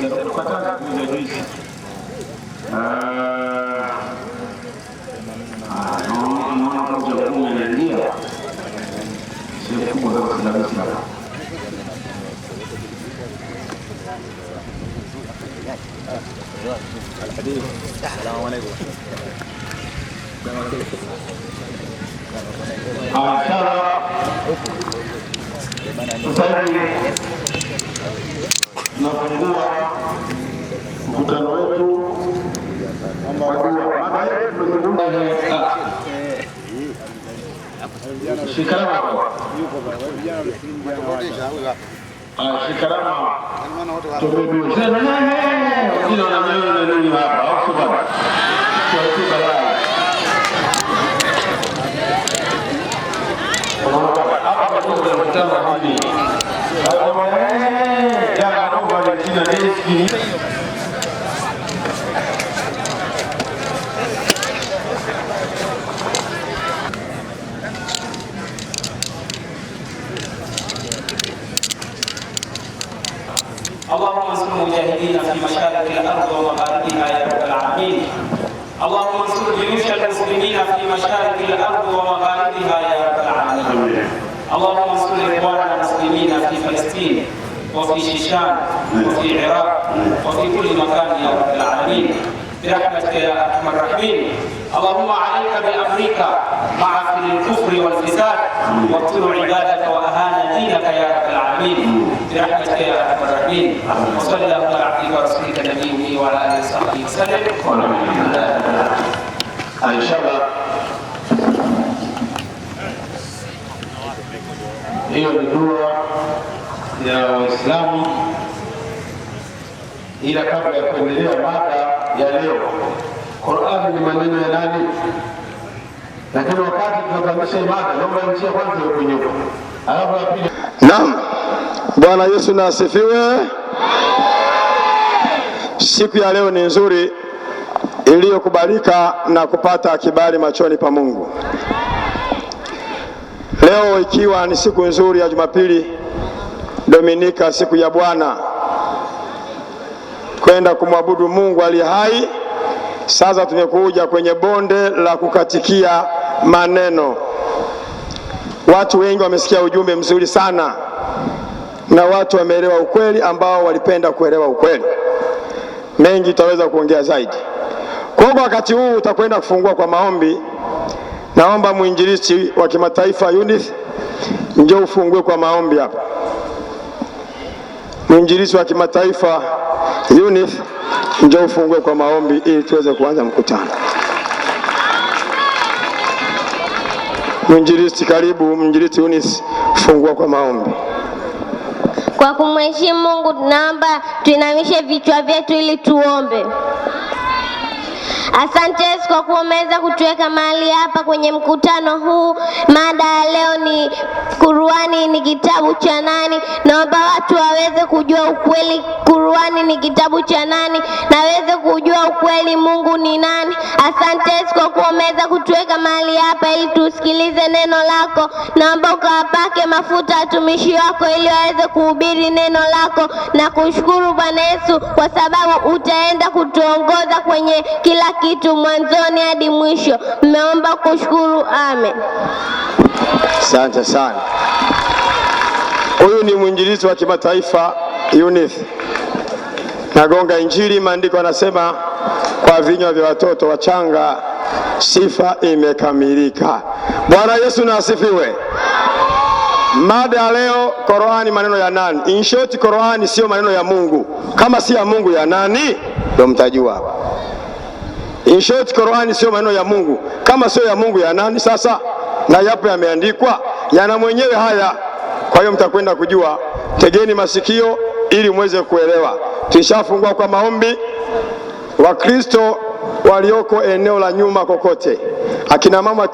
juisi, tukataza kuuza juisi. Naona kazi ya kumu inaingia. Sio kubwa kama kabisa. Assalamu alaykum. Tunafungua mkutano wetu kwa dua. Mada yetu tunazungumza shikarama. Shikarama. Tumedua. Ndio na mimi ndio hapa. Au bwana. Kwa sababu hapa kuna mkutano hadi ya naomba jina deski. اللهم انصر المجاهدين في مشارق الارض ومغاربها يا رب العالمين. اللهم انصر جيوش المسلمين في مشارق الارض ومغاربها يا رب العالمين. اللهم انصر اخواننا المسلمين في فلسطين وفي شيشان وفي العراق وفي كل مكان يا رب العالمين برحمتك يا ارحم الراحمين. اللهم عليك بامريكا مع الكفر والفساد وابتلوا عبادك واهان دينك يا رب العالمين برحمتك يا ارحم الراحمين. وصلى الله على عبدك ورسولك نبينا وعلى اله وصحبه وسلم. ان شاء الله hiyo ni dua ya Waislamu. Ila kabla ya kuendelea mada ya leo, Qur'an ni maneno ya nani? Lakini wakati tunakamilisha mada, naomba nishie kwanza huko nyuma. Alafu pili. Naam. Bwana Yesu na asifiwe. Siku ya leo ni nzuri iliyokubalika na kupata kibali machoni pa Mungu. Leo ikiwa ni siku nzuri ya Jumapili Dominika, siku ya Bwana, kwenda kumwabudu Mungu aliye hai. Sasa tumekuja kwenye bonde la kukatikia maneno. Watu wengi wamesikia ujumbe mzuri sana na watu wameelewa ukweli ambao walipenda kuelewa ukweli. Mengi tutaweza kuongea zaidi. Kwa wakati huu utakwenda kufungua kwa maombi. Naomba mwinjilisti wa kimataifa Eunice njoo ufungue kwa maombi hapa. Mwinjilisti wa kimataifa Eunice njoo ufungue kwa maombi ili tuweze kuanza mkutano. Mwinjilisti karibu. Mwinjilisti Eunice, fungua kwa maombi. Kwa kumheshimu Mungu tunaomba tuinamishe vichwa vyetu ili tuombe. Asante Yesu kwa kuwa umeweza kutuweka mahali hapa kwenye mkutano huu. Mada ya leo ni Qur'ani ni kitabu cha nani? Naomba watu waweze kujua ukweli Qur'ani ni kitabu cha nani na waweze kujua ukweli Mungu ni nani. Asante Yesu kwa kuwa umeweza kutuweka mahali hapa ili tusikilize neno lako. Naomba ukawapake mafuta watumishi wako ili waweze kuhubiri neno lako, na kushukuru Bwana Yesu kwa sababu utaenda kutuongoza kwenye kila kitu mwanzoni hadi mwisho. Mmeomba kushukuru, amen. Asante sana. Huyu ni mwinjilisti wa kimataifa Eunice. Nagonga injili. Maandiko yanasema kwa vinywa vya watoto wachanga sifa imekamilika. Bwana Yesu na asifiwe. Mada leo, Qur'ani maneno ya nani? In short, Qur'ani sio maneno ya Mungu. Kama si ya Mungu ya nani? Ndio mtajua hapa. In short, Qur'ani sio maneno ya Mungu. Kama sio ya Mungu ya nani sasa? Na yapo yameandikwa, yana mwenyewe haya. Kwa hiyo mtakwenda kujua. Tegeni masikio ili muweze kuelewa. Tushafungua kwa maombi. Wakristo walioko eneo la nyuma kokote, akina mama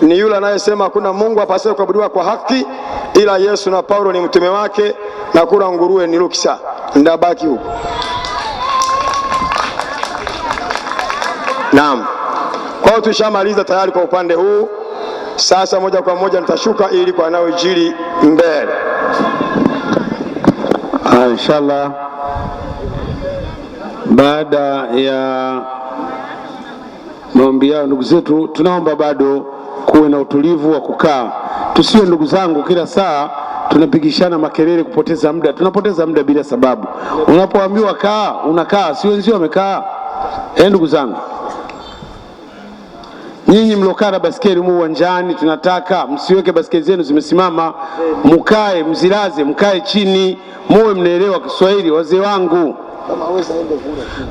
ni yule anayesema hakuna Mungu apasaye kuabudiwa kwa haki ila Yesu, na Paulo ni mtume wake, na kula nguruwe ni ruksa. Ndabaki huko. Naam. Kwa hiyo tushamaliza tayari kwa upande huu. Sasa moja kwa moja nitashuka ili kwa yanayojiri mbele. Inshallah. Baada ya maombi yao ndugu zetu, tunaomba bado kuwe na utulivu wa kukaa. Tusiwe ndugu zangu kila saa tunapigishana makelele kupoteza muda. Tunapoteza muda bila sababu. Unapoambiwa kaa, unakaa, si wenzio wamekaa. Ndugu zangu, nyinyi mlokaa na basikeli mu uwanjani, tunataka msiweke basikeli zenu zimesimama, mkae, mzilaze, mkae chini, muwe mnaelewa Kiswahili wazee wangu.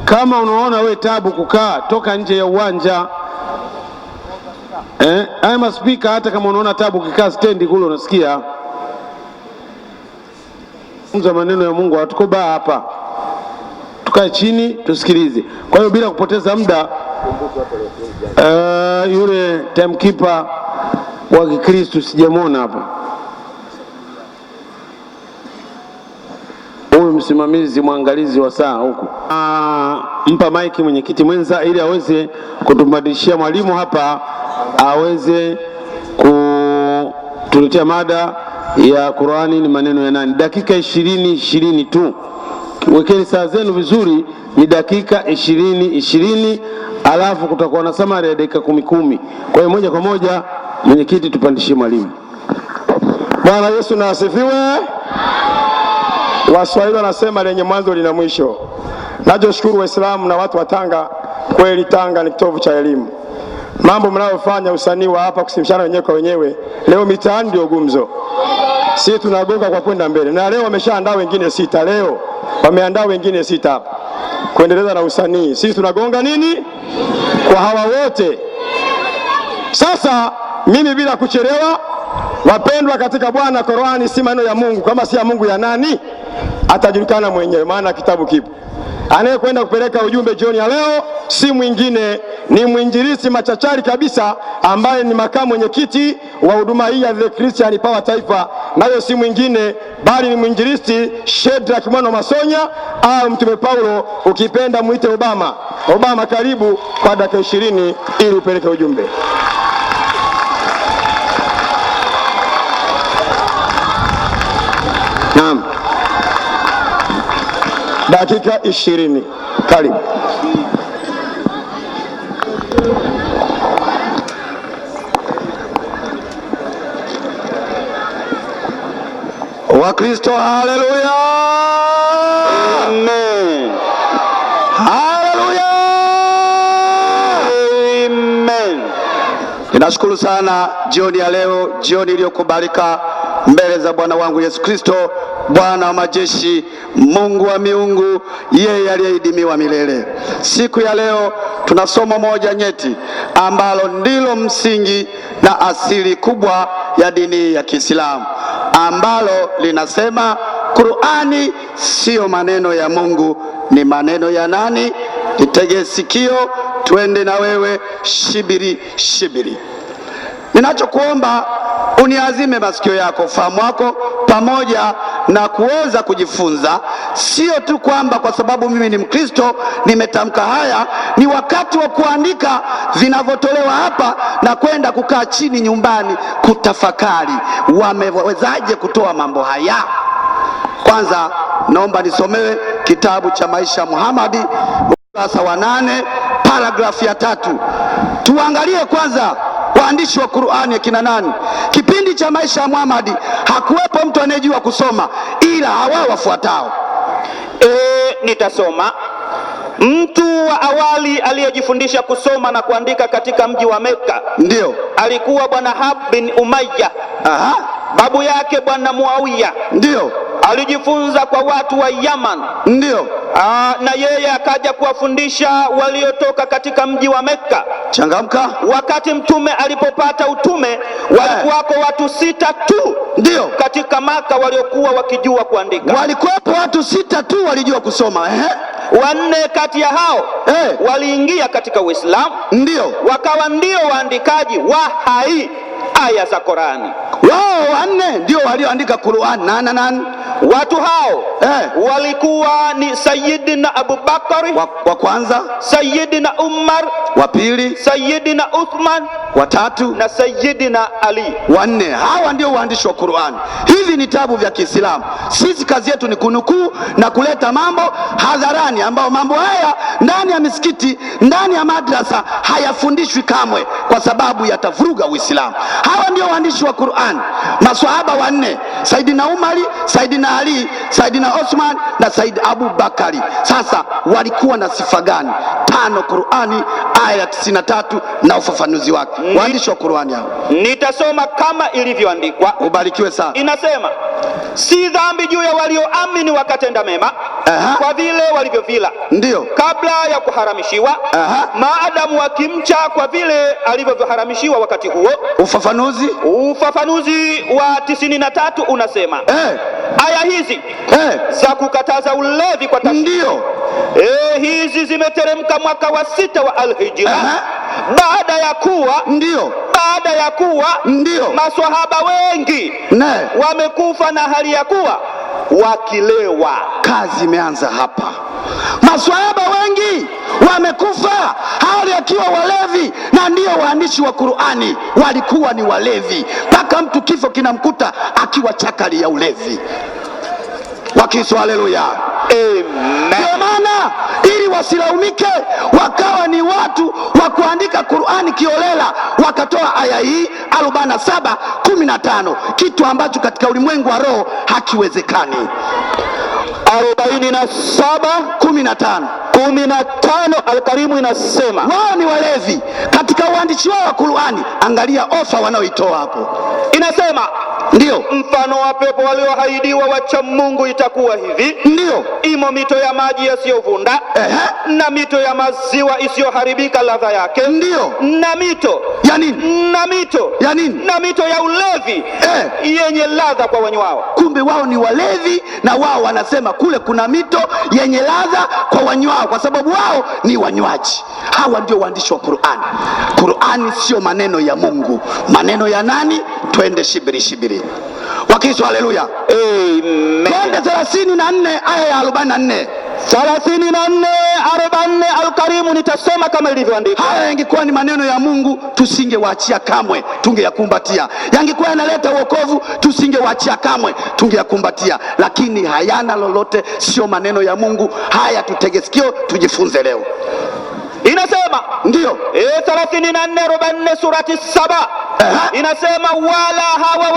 Kama unaona we tabu kukaa, toka nje ya uwanja. Haya maspika, hata kama unaona tabu kukaa stendi kule unasikia. Funza maneno ya Mungu, hatukoba hapa. Tukae chini tusikilize. Kwa hiyo bila kupoteza muda, yule timekeeper wa Kikristo sijamwona hapa. Huyu msimamizi mwangalizi wa saa huku. Mpa maiki mwenyekiti mwenza ili aweze kutumbadilishia mwalimu hapa, aweze kutuletea mada ya Qur'ani ni maneno ya nani. Dakika 20 tu. Wekeni saa zenu vizuri, ni dakika 20, alafu kutakuwa na summary ya dakika 10. Kwa hiyo moja kwa moja mwenyekiti tupandishie mwalimu. Bwana Yesu na asifiwe. Waswahili wanasema lenye mwanzo lina mwisho. Najoshukuru Waislamu na watu wa Tanga, kweli Tanga ni kitovu cha elimu. Mambo mnayofanya, usanii wa hapa kusimishana wenyewe kwa wenyewe, leo mitaani ndio gumzo. Sisi tunagonga kwa kwenda mbele. Na leo wameshaandaa wengine 6. Leo wameandaa wengine 6 hapa kuendeleza na usanii. Sisi tunagonga nini kwa hawa wote. Sasa mimi bila kuchelewa, wapendwa katika Bwana, Qur'ani si maneno ya Mungu. Kama si ya Mungu ya nani? Atajulikana mwenyewe, maana kitabu kipo. Anayekwenda kupeleka ujumbe jioni ya leo si mwingine, ni mwinjilisti machachari kabisa, ambaye ni makamu mwenyekiti wa huduma hii ya The Christian Power Taifa. Nayo si mwingine bali ni mwinjilisti Shedrack Mwana Masonya, au Mtume Paulo, ukipenda muite Obama. Obama, karibu kwa dakika 20 ili upeleke ujumbe. Naam. Dakika 20. Karibu. Wakristo, haleluya. Amen. Haleluya. Amen. Ninashukuru sana jioni ya leo, jioni iliyokubalika mbele za Bwana wangu Yesu Kristo, Bwana wa majeshi, Mungu wa miungu, yeye aliyehidimiwa milele. Siku ya leo tuna somo moja nyeti ambalo ndilo msingi na asili kubwa ya dini ya Kiislamu, ambalo linasema Qur'ani sio maneno ya Mungu, ni maneno ya nani? Itege sikio, twende na wewe shibiri shibiri. Ninachokuomba uniazime masikio yako, ufahamu wako, pamoja na kuweza kujifunza. Sio tu kwamba kwa sababu mimi ni Mkristo nimetamka haya, ni wakati wa kuandika vinavyotolewa hapa na kwenda kukaa chini nyumbani kutafakari wamewezaje kutoa mambo haya. Kwanza naomba nisomewe kitabu cha maisha Muhammadi, ukurasa wa 8, paragrafu ya 3. Tuangalie kwanza waandishi wa Qur'ani akina nani. Kipindi cha maisha ya Muhammad hakuwepo mtu anayejua kusoma ila hawa wafuatao. Nitasoma. Mtu wa awali aliyejifundisha kusoma na kuandika katika mji wa Mekka ndio alikuwa Bwana Hab bin Umayya. Aha. Babu yake Bwana Muawiya ndio alijifunza kwa watu wa Yaman. Ndio. Na yeye akaja kuwafundisha waliotoka katika mji wa Mekka. Changamka. Wakati mtume alipopata utume, walikuwako watu 6 tu ndio katika Maka waliokuwa wakijua kuandika. Walikuwepo watu 6 tu walijua kusoma. 4 kati ya hao waliingia katika Uislamu. Ndio. Wakawa ndio waandikaji wa hai aya za Qur'ani. Wao 4 ndio walioandika Qur'an. Nani? Watu hao walikuwa ni Sayyidina Abu Bakari wa kwanza, Sayyidina Umar wa pili, Sayyidina Uthman watatu na Sayyidina Ali wanne. Hawa ndio waandishi wa Qur'an. Hivi ni vitabu vya Kiislamu. Sisi kazi yetu ni kunukuu na kuleta mambo hadharani, ambao mambo haya ndani ya misikiti, ndani ya madrasa hayafundishwi kamwe, kwa sababu yatavuruga Uislamu. Hawa ndio waandishi wa Qur'an, maswahaba wanne: Saidina Umari, Saidina Ali, Saidina Osman na Said Abu Bakari. Sasa walikuwa na sifa gani? 5 Qur'ani aya 93 na ufafanuzi wake. Waandishi wa Qur'ani hao. Nitasoma kama ilivyoandikwa. Ubarikiwe sana. Inasema, si dhambi juu ya walioamini wakatenda mema, kwa vile walivyovila, ndio kabla ya kuharamishiwa, maadamu wakimcha kwa vile alivyoharamishiwa wakati huo. Ufafanuzi wa 93 unasema, aya hizi za kukataza ulevi kwa tafsiri, ndio hizi zimeteremka mwaka wa 6 wa Al-Hijra, baada ya kuwa maswahaba wengi wamekufa na hali ya kuwa wakilewa. Kazi imeanza hapa. Maswahaba wengi wamekufa hali akiwa walevi, na ndio waandishi wa Qur'ani walikuwa ni walevi, mpaka mtu kifo kinamkuta akiwa chakali ya ulevi. Wakiso, haleluya, amen. Kwa maana ili wasilaumike, wakawa ni watu wa kuandika Qur'ani kiolela, wakatoa aya hii 47:15, kitu ambacho katika ulimwengu wa roho hakiwezekani. 47:15 Al-Karimu inasema wao ni walevi katika uandishi wao wa Qur'ani. Angalia ofa wanaoitoa hapo, inasema ndio mfano wa pepo walioahidiwa wacha Mungu itakuwa hivi, ndio imo mito ya maji yasiyovunda, na mito ya maziwa isiyoharibika ladha yake, ndio na mito ya nini? Na mito ya ulevi yenye ladha kwa wanywao. Kumbe wao ni walevi, na wao wanasema kule kuna mito yenye ladha kwa wanywao, kwa sababu wao ni wanywaji. Hawa ndio waandishi wa Qur'ani. Qur'ani sio maneno ya Mungu. Maneno ya nani? Twende shibiri shibiri. Wakiso, haleluya, amen. Twende 34 aya ya 44. 34:44 Al-Karimu nitasoma kama ilivyoandikwa. Haya yangekuwa ni maneno ya Mungu, tusingewaachia kamwe, tungeyakumbatia. Yangekuwa yanaleta wokovu, tusingewaachia kamwe, tungeyakumbatia. Lakini hayana lolote, sio maneno ya Mungu. Haya tutege sikio, tujifunze leo. Inasema ndio 34:44 surati 7 inasema, wala hawa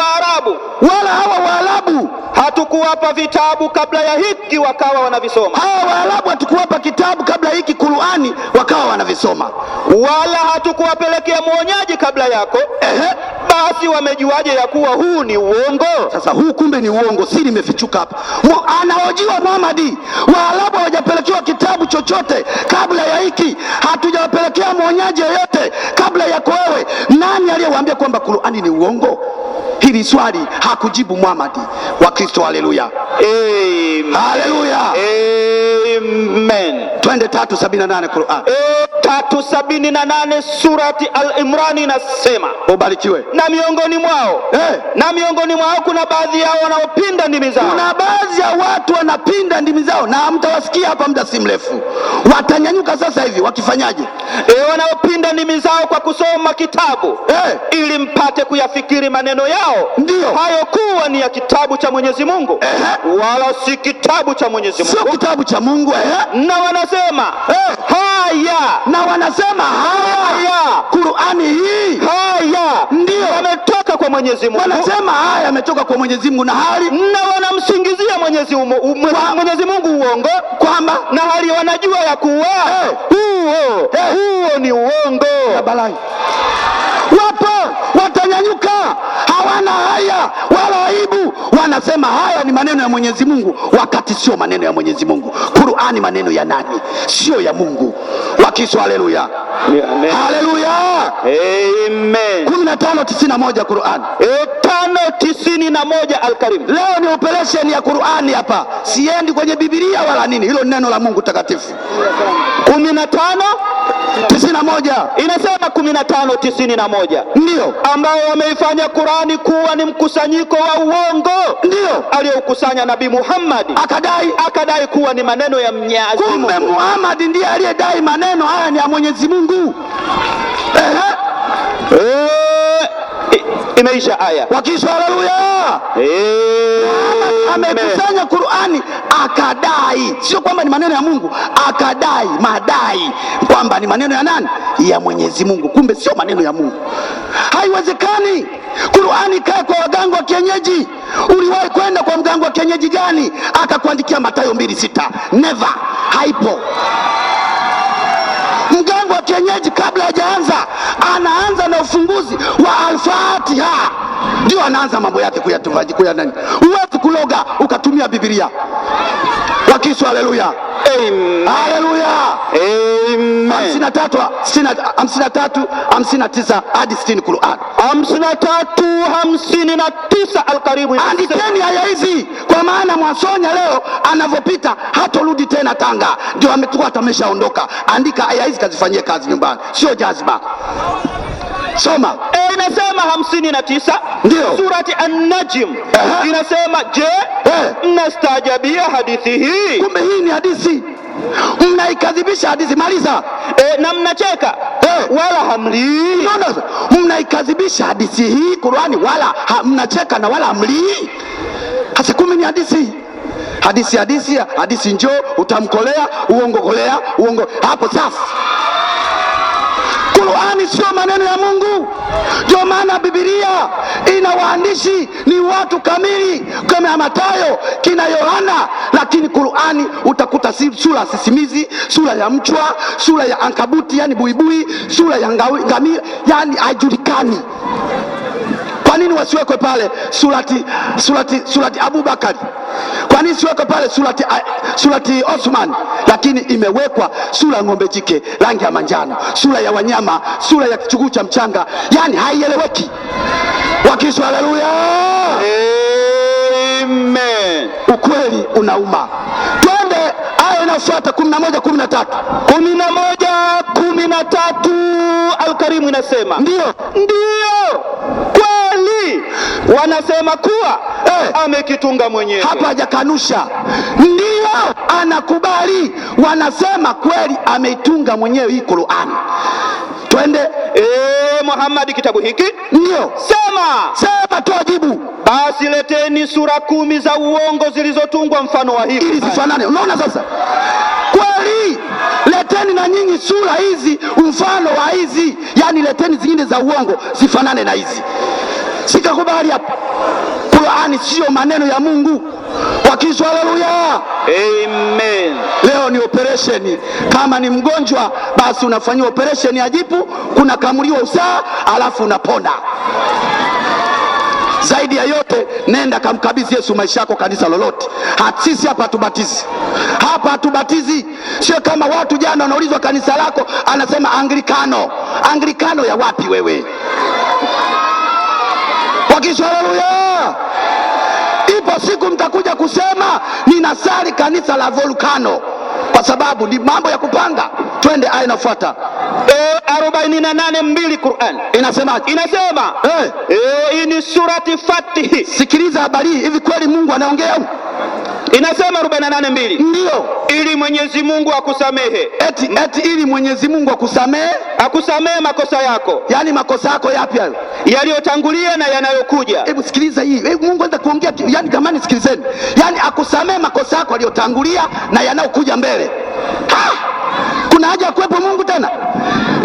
Waarabu hatukuwapa vitabu kabla ya hiki wakawa wanavisoma. Hawa Waarabu hatukuwapa kitabu kabla ya hiki Qur'ani wakawa wanavisoma. Wala hatukuwapelekea mwonyaji kabla yako, basi wamejuaje ya kuwa huu ni uongo? Sasa huu kumbe ni uongo, siri imefichuka hapa. Anaojiwa Muhammad, Waarabu hawajapelekewa kitabu chochote kabla ya hiki, hatujawapelekea mwonyaji yoyote kabla yako wewe. Nani aliyewaambia kwamba Qur'ani ni uongo? Hili swali hakujibu Muhammad. Wakristo, haleluya, amen. Haleluya, amen. Twende 3:78 Qur'an. 3:78 surati Al-Imran inasema, ubarikiwe. Na miongoni mwao kuna baadhi yao wanaopinda ndimi zao. Kuna baadhi ya watu wanapinda ndimi zao, na mtawasikia hapa muda si mrefu. Watanyanyuka sasa hivi wakifanyaje? Wanaopinda ndimi zao kwa kusoma kitabu ili mpate kuyafikiri maneno yao, ndio hayo kuwa ni ya kitabu cha Mwenyezi Mungu, wala si kitabu cha Mwenyezi Mungu. Sio kitabu cha Mungu. Na wanasema haya Qur'ani hii ndio yametoka kwa Mwenyezi Mungu. Wanasema haya yametoka kwa Mwenyezi Mungu, na wanamsingizia Mwenyezi Mungu uongo, kwamba na hali wanajua ya kuwa huo ni uongo. Balai. Wapo watanyanyuka, hawana haya wala aibu, wanasema haya ni maneno ya Mwenyezi Mungu, wakati sio maneno ya Mwenyezi Mungu. Qur'ani maneno ya nani? Sio ya Mungu. Wakiso, haleluya, haleluya, amen. 15:91 Qur'an. 5:91 Al-Karim. Leo ni operation ya Qur'ani hapa, siendi kwenye Biblia wala nini, hilo neno la Mungu takatifu. 15:91 inasema 15:91 ndio ambao wameifanya Qur'ani kuwa ni mkusanyiko wa uongo, ndio aliyokusanya Nabii Muhammad, akadai kuwa ni maneno ya Mwenyezi Mungu. Kumbe Muhammad ndiye aliyedai maneno haya ni ya Mwenyezi Mungu. Imeisha aya. Wakisha haleluya. Amekusanya Qur'ani akadai, sio kwamba ni maneno ya Mungu, akadai madai kwamba ni maneno ya nani? Ya Mwenyezi Mungu. Kumbe sio maneno ya Mungu. Haiwezekani Qur'ani kae kwa waganga wa kienyeji. Uliwahi kwenda kwa mganga wa kienyeji gani akakuandikia Mathayo 2:6? Never. Haipo. Mganga wa kienyeji kabla hajaanza anaanza na ufunguzi wa Al-Fatiha, ndio anaanza mambo yake kuya nani. Uwezi kuloga ukatumia Biblia. Wakiswa haleluya. Amen. Haleluya. Amen. 53 59 hadi 60 Qur'an. 53 59 Al-Karimu. Andikeni haya hizi, kwa maana Mwasonya leo anavyopita hatorudi tena Tanga, ndio ametoka ameshaondoka. Andika haya hizi kazifanyie kazi nyumbani, sio jazba. Soma. Inasema 59 ndio surati An-Najm. Inasema je, mnastaajabia hadithi hii? Kumbe hii ni hadithi, mnaikadhibisha hadithi. Maliza. Na mnacheka wala hamlii. Mnaikadhibisha hadithi hii Qur'ani, wala mnacheka na wala hamlii. Hasa kumbe ni hadithi. Hadithi njoo utamkolea uongo hapo safi. Qur'ani sio maneno ya Mungu. Ndio maana Biblia ina waandishi ni watu kamili kama Mathayo, kina Yohana, lakini Qur'ani utakuta sura sisimizi, sura ya mchwa, sura ya ankabuti yani buibui, sura ya ngamia, yani haijulikani. Kwa nini wasiwekwe pale surati Abubakar? Kwa nini siwekwe pale surati Osman? Lakini imewekwa sura ng'ombe jike rangi ya manjano, sura ya wanyama, sura ya kichuguu cha mchanga, yani haieleweki. Wakiswa haleluya. Amen. Ukweli unauma. Twende aya inayofuata 11:13 Al-Karimu inasema ndio kweli wanasema kuwa amekitunga mwenyewe. Hapa hajakanusha, ndio anakubali. Wanasema kweli ameitunga mwenyewe hii Qur'an. Twende. Muhammad, kitabu hiki ndio sema toa jibu. Basi leteni sura 10 za uongo zilizotungwa mfano wa hii ili zifanane. Unaona sasa? Kweli leteni na nyinyi sura hizi mfano wa hizi, yani leteni zingine za uongo zifanane na hizi. Sikakubali hapa. Qur'ani sio maneno ya Mungu. Wakiswa haleluya. Amen. Leo ni operation. Kama ni mgonjwa basi unafanyia operation ya jipu, kuna kamuliwa usaa alafu unapona. Zaidi ya yote nenda kamkabidhi Yesu maisha yako kanisa lolote. Sisi hapa hatubatizi. Sio kama watu jana wanaulizwa kanisa lako anasema Anglikano. Anglikano ya wapi wewe? Wakiswa haleluya. Ipo siku mtakuja kusema ninasali kanisa la Volcano, kwa sababu ni mambo ya kupanga. Twende aya inafuata. 48:2 Qur'an inasemaje? Inasema hii ni surati Fatih. Sikiliza habari hii, hivi kweli Mungu anaongea? Inasema 48:2 ndio ili Mwenyezi Mungu akusamehe. Eti ili Mwenyezi Mungu akusamehe makosa yako. Yani makosa yako yapi hayo? Yaliyotangulia na yanayokuja. Hebu sikiliza hii. Mungu anataka kuongea, yani jamani sikilizeni. Yani akusamehe makosa yako yaliyotangulia na yanayokuja mbele. Kuna haja ya kuwepo Mungu tena?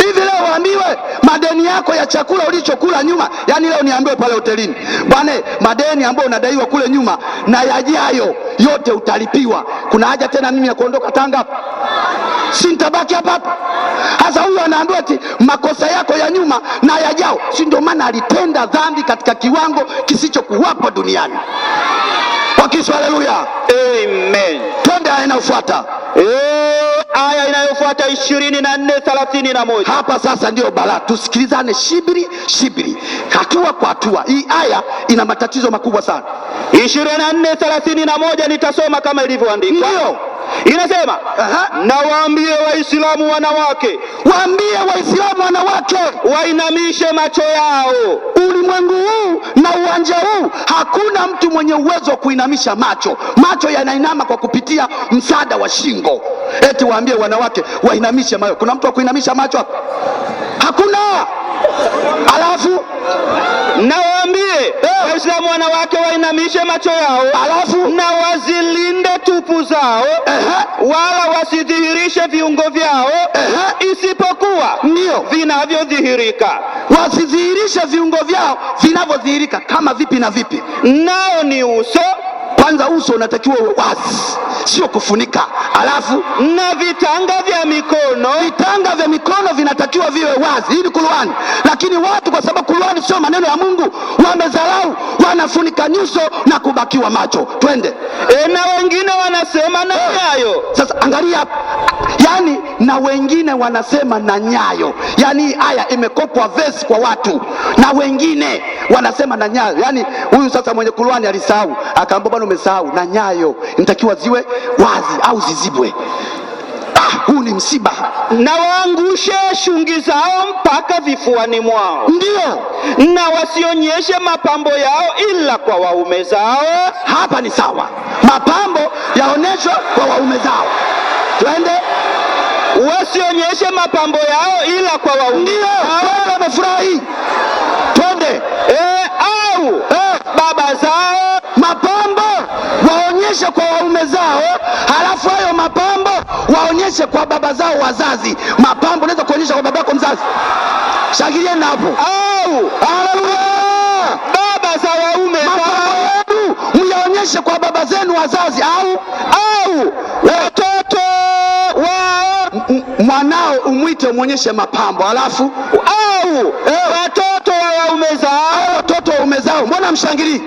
Hivi leo waambiwe madeni yako ya chakula ulichokula nyuma, yani leo niambiwe pale hotelini, bwana madeni ambayo unadaiwa kule nyuma na yajayo yote utalipiwa. Kuna haja tena mimi ya kuondoka Tanga hapa? Si nitabaki hapa? Sasa huyu anaambiwa eti makosa yako ya nyuma na yajao. Si ndio maana alitenda dhambi katika kiwango kisichokuwapo duniani. Wakiswa haleluya. Amen. Twende aya inayofuata. Aya inayofuata 24:31. Hapa sasa ndio balaa. Tusikilizane shibiri, hatua kwa hatua. Hii aya ina matatizo makubwa sana. 24:31 nitasoma kama ilivyoandikwa. Ndio. Inasema na waambie Waislamu wanawake, wainamishe macho yao. Ulimwengu huu na uwanja huu hakuna mtu mwenye uwezo wa kuinamisha macho. Macho yanainama kwa kupitia msaada wa shingo. Eti waambie wanawake wainamishe macho. Kuna mtu wa kuinamisha macho hapa? Hakuna. Alafu nawaambie Waislamu wanawake wainamishe macho yao, alafu na wazilinde tupu zao, wala wasidhihirishe viungo vyao, isipokuwa ndio vinavyodhihirika. Wasidhihirishe viungo vyao vinavyodhihirika. Kama vipi na vipi? Nao ni uso. Kwanza uso unatakiwa wazi, sio kufunika. Alafu na vitanga vya mikono. Vitanga vya mikono vinatakiwa viwe wazi. Hii ni Qur'ani. Lakini watu kwa sababu Qur'ani sio maneno ya Mungu, wamedharau, wanafunika nyuso na kubakiwa macho. Twende. Na wengine wanasema na nyayo. Sasa angalia hapa. Yani na wengine wanasema na nyayo. Yani aya imekopwa verse kwa watu. Na wengine wanasema na nyayo. Yani huyu sasa mwenye Qur'ani alisahau, akaambia bwana umesahau, na nyayo inatakiwa ziwe wazi au zizibwe. Huu ni msiba. Na waangushe shungi zao mpaka vifuani mwao. Ndio. Na wasionyeshe mapambo yao ila kwa waume zao. Hapa ni sawa, mapambo yaoneshwe kwa waume zao. Twende. Wasionyeshe mapambo yao ila kwa waume zao. Wamefurahi. Twende. Au baba zao. Mapambo waonyeshe kwa waume zao, halafu hayo mapambo waonyeshe kwa baba zao wazazi. Mapambo unaweza kuonyesha kwa babako mzazi. Shangilieni hapo. Au haleluya, baba za waume zao myaonyeshe kwa baba zenu wazazi. Au watoto wao, mwanao umwite umuonyeshe mapambo. Halafu au watoto wa waume zao. Watoto wa waume zao, mbona mshangilii?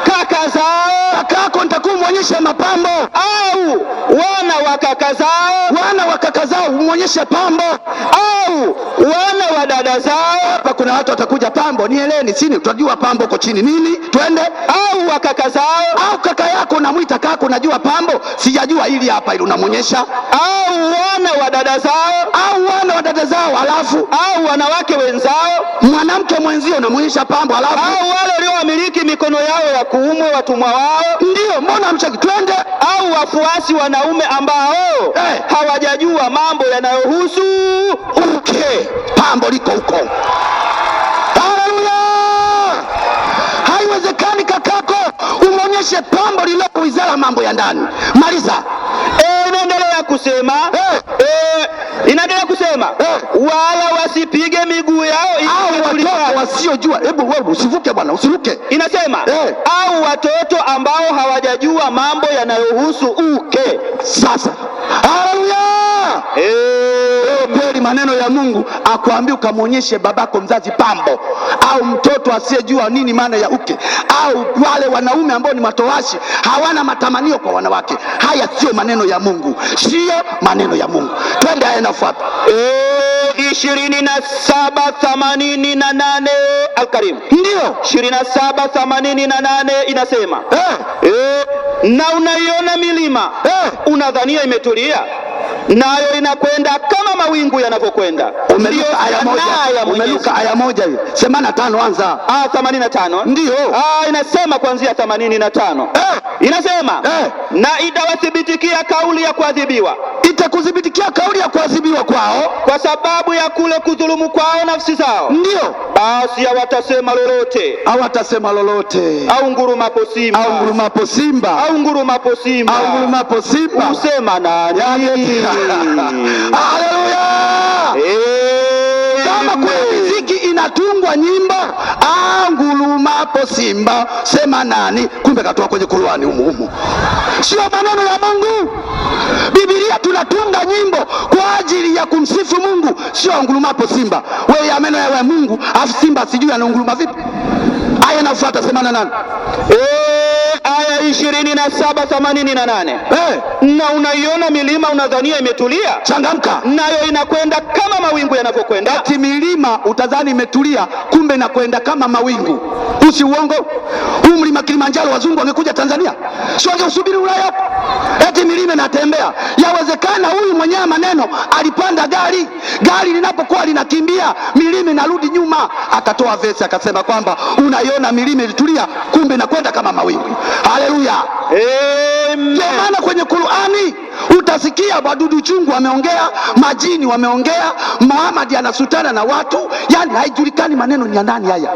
Kaka zao, kakako nitakuwa muonyeshe mapambo. Au wana wa kaka zao, wana wa kaka zao muonyeshe pambo. Au wana wa dada zao. Hapa kuna watu watakuja pambo, nieleni chini, tutajua pambo uko chini nini. Twende. Au wa kaka zao. Au kaka yako unamuita kaka, unajua pambo, sijajua hili hapa, ili unamuonyesha. Au wana wa dada zao. Au wana wa dada zao. Alafu au wanawake wenzao, mwanamke mwenzio unamuonyesha pambo. Alafu au wale waliowamiliki mikono yao ya kuumwe, watumwa wao. Ndio, mbona mchaki? Twende. Au wafuasi wanaume ambao hawajajua mambo yanayohusu uke. Pambo liko huko. Haleluya! Haiwezekani kakako umuonyeshe pambo liloko wizara mambo ya ndani. Maliza. Inaendelea kusema inaendelea kusema wala wasipige miguu yao. Au watoto wasiojua. Hebu wewe usivuke bwana, usiruke. Inasema au watoto ambao hawajajua mambo yanayohusu uke. Sasa haleluya, kweli maneno ya Mungu akwambia ukamwonyeshe babako mzazi pambo, au mtoto asiyejua nini maana ya uke, au wale wanaume ambao ni matowashi hawana matamanio kwa wanawake. Haya sio maneno ya Mungu, sio maneno ya Mungu. Twende haya nafuata. 27:88 Al-Karim. Ndio 27:88 inasema na unaiona milima unadhania imetulia, nayo inakwenda kama mawingu yanavyokwenda. Umeluka aya moja. Umeluka aya moja hiyo. 85 anza. 85. Ndio. Inasema kuanzia 85. Inasema na itawathibitikia kauli ya kuadhibiwa. Itakudhibitikia kauli ya kuadhibiwa kwao kwa sababu ya kule kudhulumu kwao nafsi zao. Ndio. Basi hawatasema lolote. Hawatasema lolote. Au ngurumapo simba. Au ngurumapo simba. Au ngurumapo simba. Au ngurumapo simba. Usema nani? Haleluya! Kama kuna muziki inatungwa nyimbo, ngurumapo simba, sema nani? Kumbe katoa kwenye Qur'ani humu. Sio maneno ya Mungu. Biblia tunatunga nyimbo kwa ajili ya kumsifu Mungu, sio ngurumapo simba. Wewe ya maneno ya Mungu, afu simba sijui anaunguruma vipi? Aya inafuata sema nani? Aya 27:88. Na unaiona milima unadhania imetulia. Changamka. Nayo inakwenda kama mawingu yanavyokwenda. Ati milima utadhani imetulia, kumbe inakwenda kama mawingu. Usi uongo. Huu mlima Kilimanjaro wazungu wangekuja Tanzania, sio wangeusubiri Ulaya? Eti milima inatembea. Yawezekana huyu mwenyewe maneno alipanda gari linapokuwa linakimbia milima inarudi nyuma. Akatoa verse akasema kwamba unaiona milima ilitulia, kumbe inakwenda kama mawingu. Haleluya. Amen. Maana kwenye Qur'ani utasikia wadudu chungu wameongea, majini wameongea, Muhammad anasutana na watu, yani haijulikani maneno ni ya nani haya.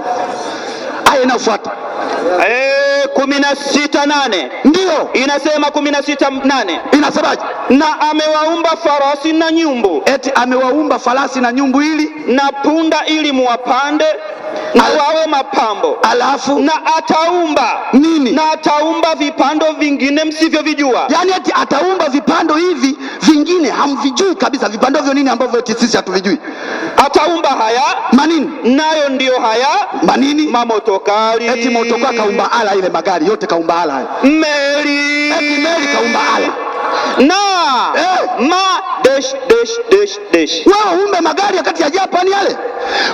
Aya inafuata 16:8 ndio inasema 16:8 inasemaje? Na amewaumba farasi na nyumbu, eti amewaumba farasi na nyumbu ili na punda ili muwapande na wawe mapambo. Alafu na ataumba nini? Na ataumba vipando vingine msivyovijua. Yani eti ataumba vipando hivi vingine hamvijui kabisa. Vipando vyo nini ambavyo eti sisi hatuvijui? Ataumba haya manini? Nayo ndio haya manini? Mamotokali. Eti motoka kaumba ala, ile magari yote kaumba ala. Meli. Eti meli kaumba ala. Na ma dash dash dash dash. Wao umbe magari ya kati ya Japan yale.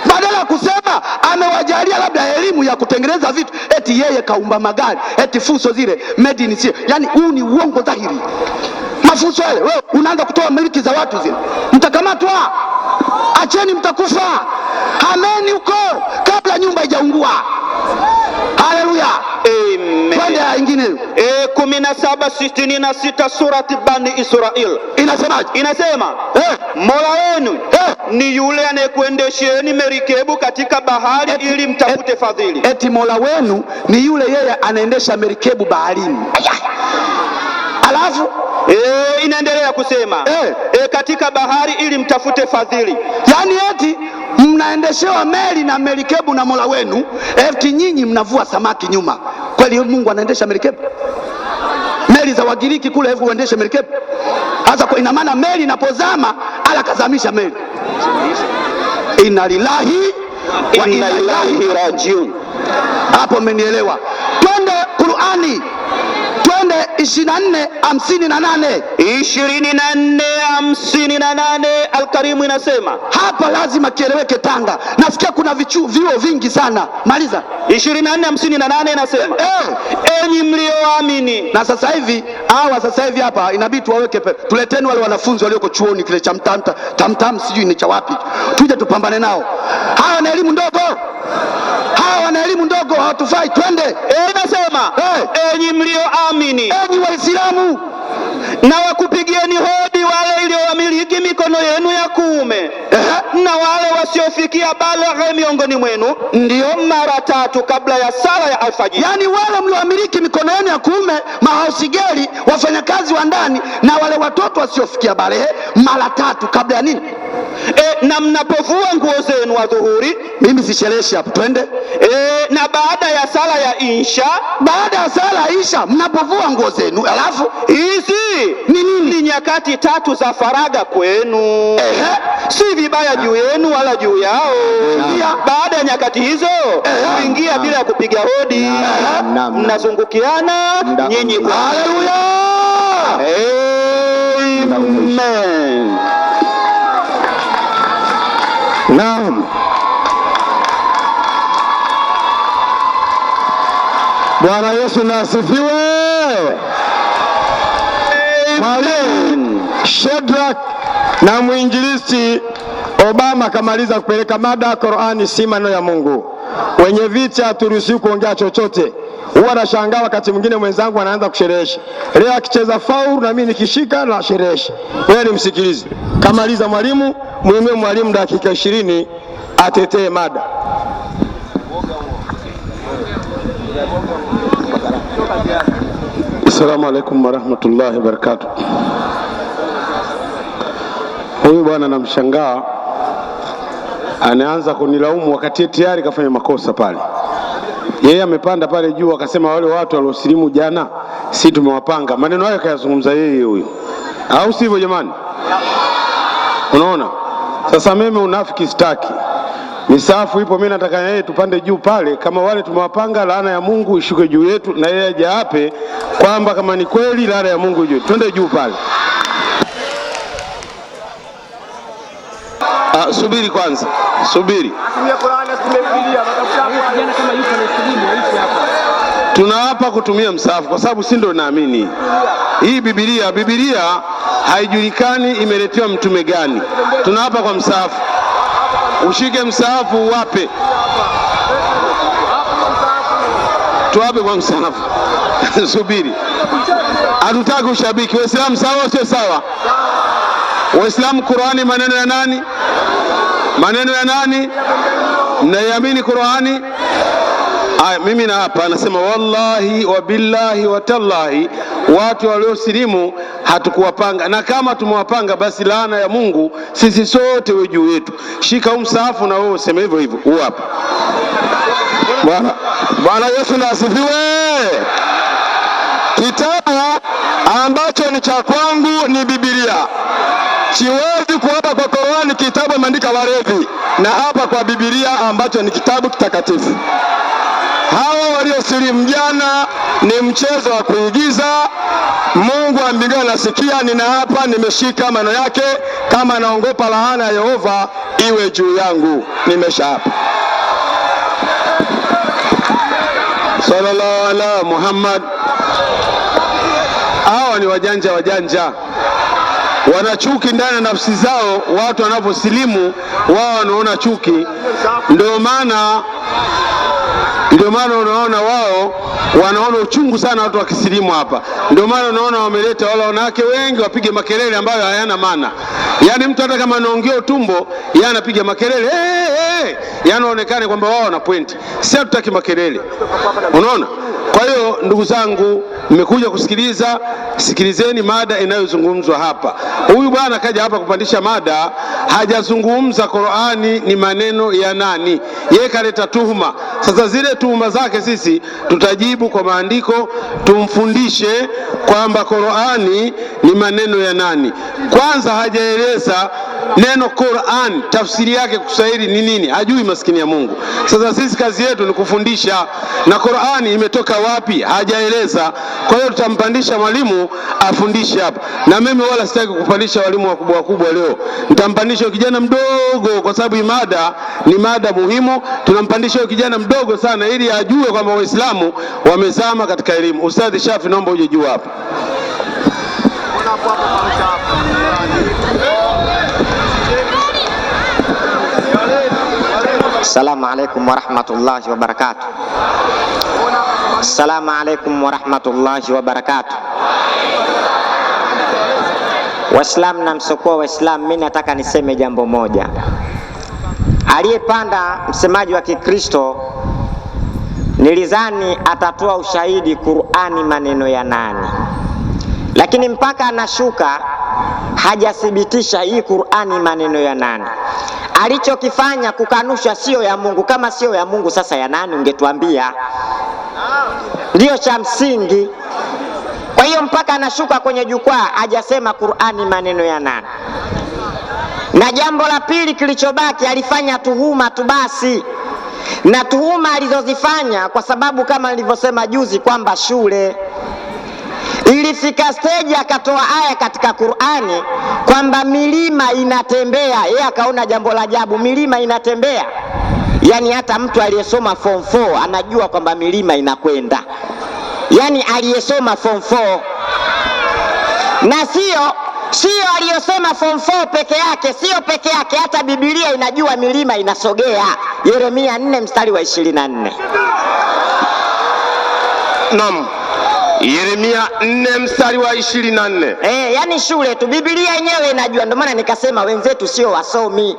Badala ya kusema amewajalia labda elimu ya kutengeneza vitu, eti yeye kaumba magari, eti fuso zile made in China. Yani huu ni uongo dhahiri. Mafuso yale, wewe unaanza kutoa miliki za watu zile, mtakamatwa. Acheni, mtakufa. Hameni huko kabla nyumba haijaungua. Haleluya. Amen. Twende nyingine. 17:66 surati Bani Israel. Inasemaje? Inasema Mola wenu ni yule anayekuendesheni merikebu katika bahari ili mtafute fadhili. Eti Mola wenu ni yule yeye anaendesha merikebu baharini. Alafu inaendelea kusema katika bahari ili mtafute fadhili. Yani eti mnaendeshewa meli na merikebu na Mola wenu, eti nyinyi mnavua samaki nyuma. Kweli Mungu anaendesha merikebu? Meli za Wagiriki kule hebu uendeshe merikebu? Sasa kwa ina maana meli inapozama ala kazamisha meli. Inna lillahi wa inna ilaihi rajiun. Hapo mmenielewa? Twende Qur'ani. Twende 24:58. 24:58 Al-Karimu inasema. Hapa lazima kieleweke Tanga. Nasikia kuna vyuo vingi sana. Maliza. 24:58 inasema. Enyi mlioamini. Na sasa hivi hapa inabidi waweke tuleteni wale wanafunzi walioko chuoni kile cha tamtam sijui ni cha wapi. Tuje tupambane nao. Hawa na elimu ndogo. Hawatufai. Twende. Inasema enyi mlioamini. Enyi Waislamu. Na wakupigieni hodi wale iliyowamiliki mikono yenu ya kuume. Na wale wasiofikia balagha miongoni mwenu. Ndio mara 3 kabla ya sala ya alfajiri. Yani wale mliowamiliki mikono yenu ya kuume, mahausigeli, wafanyakazi wa ndani, na wale watoto wasiofikia balehe mara 3 kabla ya nini? Na mnapovua nguo zenu wa dhuhuri. Mimi sicheleshi hapo. Twende. Na baada ya sala ya insha. Baada ya sala ya insha mnapovua nguo zenu. Alafu hizi ni nyakati 3 za faraga kwenu. Si vibaya juu yenu wala juu yao. Baada ya nyakati hizo kuingia bila kupiga hodi. Mnazungukiana nyinyi. Haleluya. Amen. Naam. Bwana Yesu na asifiwe. Mwalimu Shedrack na mwinjilisti Obama kamaliza kupeleka mada Qur'ani si maneno ya Mungu. Wenye viti haturuhusiwi kuongea chochote. Huwa nashangaa wakati mwingine mwenzangu anaanza kusherehesha. Leo akicheza faulu na mimi nikishika na sherehesha. Wewe ni msikilize. Kamaliza mwalimu, muime mwalimu dakika 20 atetee mada. Assalamu alaikum warahmatullahi wabarakatuh. Huyu bwana namshangaa anaanza kunilaumu wakati tayari kafanya makosa pale. Yeye amepanda pale juu akasema wale watu waliosilimu jana si tumewapanga. Maneno hayo kayazungumza yeye huyo. Au sivyo jamani? Unaona? Sasa mimi unafiki sitaki. Misafu ipo, mimi nataka yeye tupande juu pale kama wale tumewapanga, laana ya Mungu ishuke juu yetu na yeye aje ape kwamba kama ni kweli laana ya Mungu juu. Twende juu pale. Subiri kwanza. Subiri. Tunawapa kutumia msahafu kwa sababu si ndio naamini. Hii Biblia haijulikani imeletewa mtume gani. Tunawapa kwa msahafu. Ushike msahafu uwape. tuwape kwa msahafu. Subiri, hatutaki ushabiki. Waislamu sawa, sio sawa? Waislamu, Qur'ani maneno ya nani? Maneno ya nani? Mnaiamini Qur'ani? Mimi na hapa nasema wallahi wa billahi wa tallahi, watu waliosilimu hatukuwapanga, na kama tumewapanga basi laana ya Mungu sisi sote we juu yetu. Shika msahafu na wewe useme hivyo hivyo. Huu hapa. Bwana Yesu na asifiwe. Kitabu ambacho ni cha kwangu ni Biblia. Siwezi kuapa kwa Qur'ani kitabu imeandika walevi, na hapa kwa Biblia ambacho ni kitabu kitakatifu. Hawa waliosilimu jana ni mchezo wa kuigiza. Mungu wa mbinguni anasikia. Nina hapa nimeshika maneno yake, kama naongopa laana ya Yehova iwe juu yangu. Nimesha hapa. Sallallahu ala Muhammad. Hawa ni wajanja, wana chuki ndani ya nafsi zao. Watu wanaposilimu wao wanaona chuki, ndio maana unaona wao wanaona uchungu sana watu wakisilimu hapa. Ndio maana unaona wameleta wala wanawake wengi wapige makelele ambayo hayana maana. Yaani mtu hata kama anaongea utumbo, yeye anapiga makelele yanaonekana kwamba wao wana point. Sisi hatutaki makelele. Unaona? Kwa hiyo ndugu zangu, mmekuja kusikiliza, sikilizeni mada inayozungumzwa hapa. Huyu bwana kaja hapa kupandisha mada, hajazungumza Qur'ani ni maneno ya nani. Yeye kaleta tuhuma. Sasa zile tuhuma zake sisi tutajibu kwa maandiko, tumfundishe kwamba Qur'ani ni maneno ya nani. Kwanza hajaeleza neno Qur'an tafsiri yake Kiswahili ni nini, hajui maskini ya Mungu. Sasa sisi kazi yetu ni kufundisha, na Qur'ani imetoka wapi hajaeleza. Kwa hiyo tutampandisha mwalimu afundishe hapa, na mimi wala sitaki kupandisha walimu wakubwa leo. Nitampandisha kijana mdogo kwa sababu mada ni mada muhimu. Tunampandisha kijana mdogo sana ili ajue kwamba Waislamu wamezama katika elimu. Ustadhi Shafi, naomba uje juu hapa. Assalamu alaikum warahmatullahi wabarakatuh. Assalamu alaikum warahmatullahi wabarakatuh. Waislamu na msokoa Waislamu, mimi nataka niseme jambo moja. Aliyepanda msemaji wa Kikristo nilizani atatoa ushahidi Qur'ani maneno ya nani, lakini mpaka anashuka hajathibitisha hii Qur'ani maneno ya nani. Alichokifanya kukanusha sio ya Mungu. Kama sio ya Mungu, sasa ya nani ungetuambia? Ndio cha msingi. Kwa hiyo mpaka anashuka kwenye jukwaa hajasema Qur'ani maneno ya nani. Na jambo la pili kilichobaki, alifanya tuhuma tu basi, na tuhuma alizozifanya kwa sababu kama nilivyosema juzi kwamba shule ilifika stage akatoa aya katika Qur'ani kwamba milima inatembea. Yeye akaona jambo la ajabu, milima inatembea. Yani hata mtu aliyesoma form 4 anajua kwamba milima inakwenda. Yani aliyesoma form 4, na sio aliyosoma form 4 peke yake, sio peke yake, hata Biblia inajua milima inasogea. Yeremia 4 mstari wa 24. Naam. Yeremia 4 mstari wa 24. Yani shule tu, Biblia yenyewe inajua. Ndio maana nikasema wenzetu sio wasomi.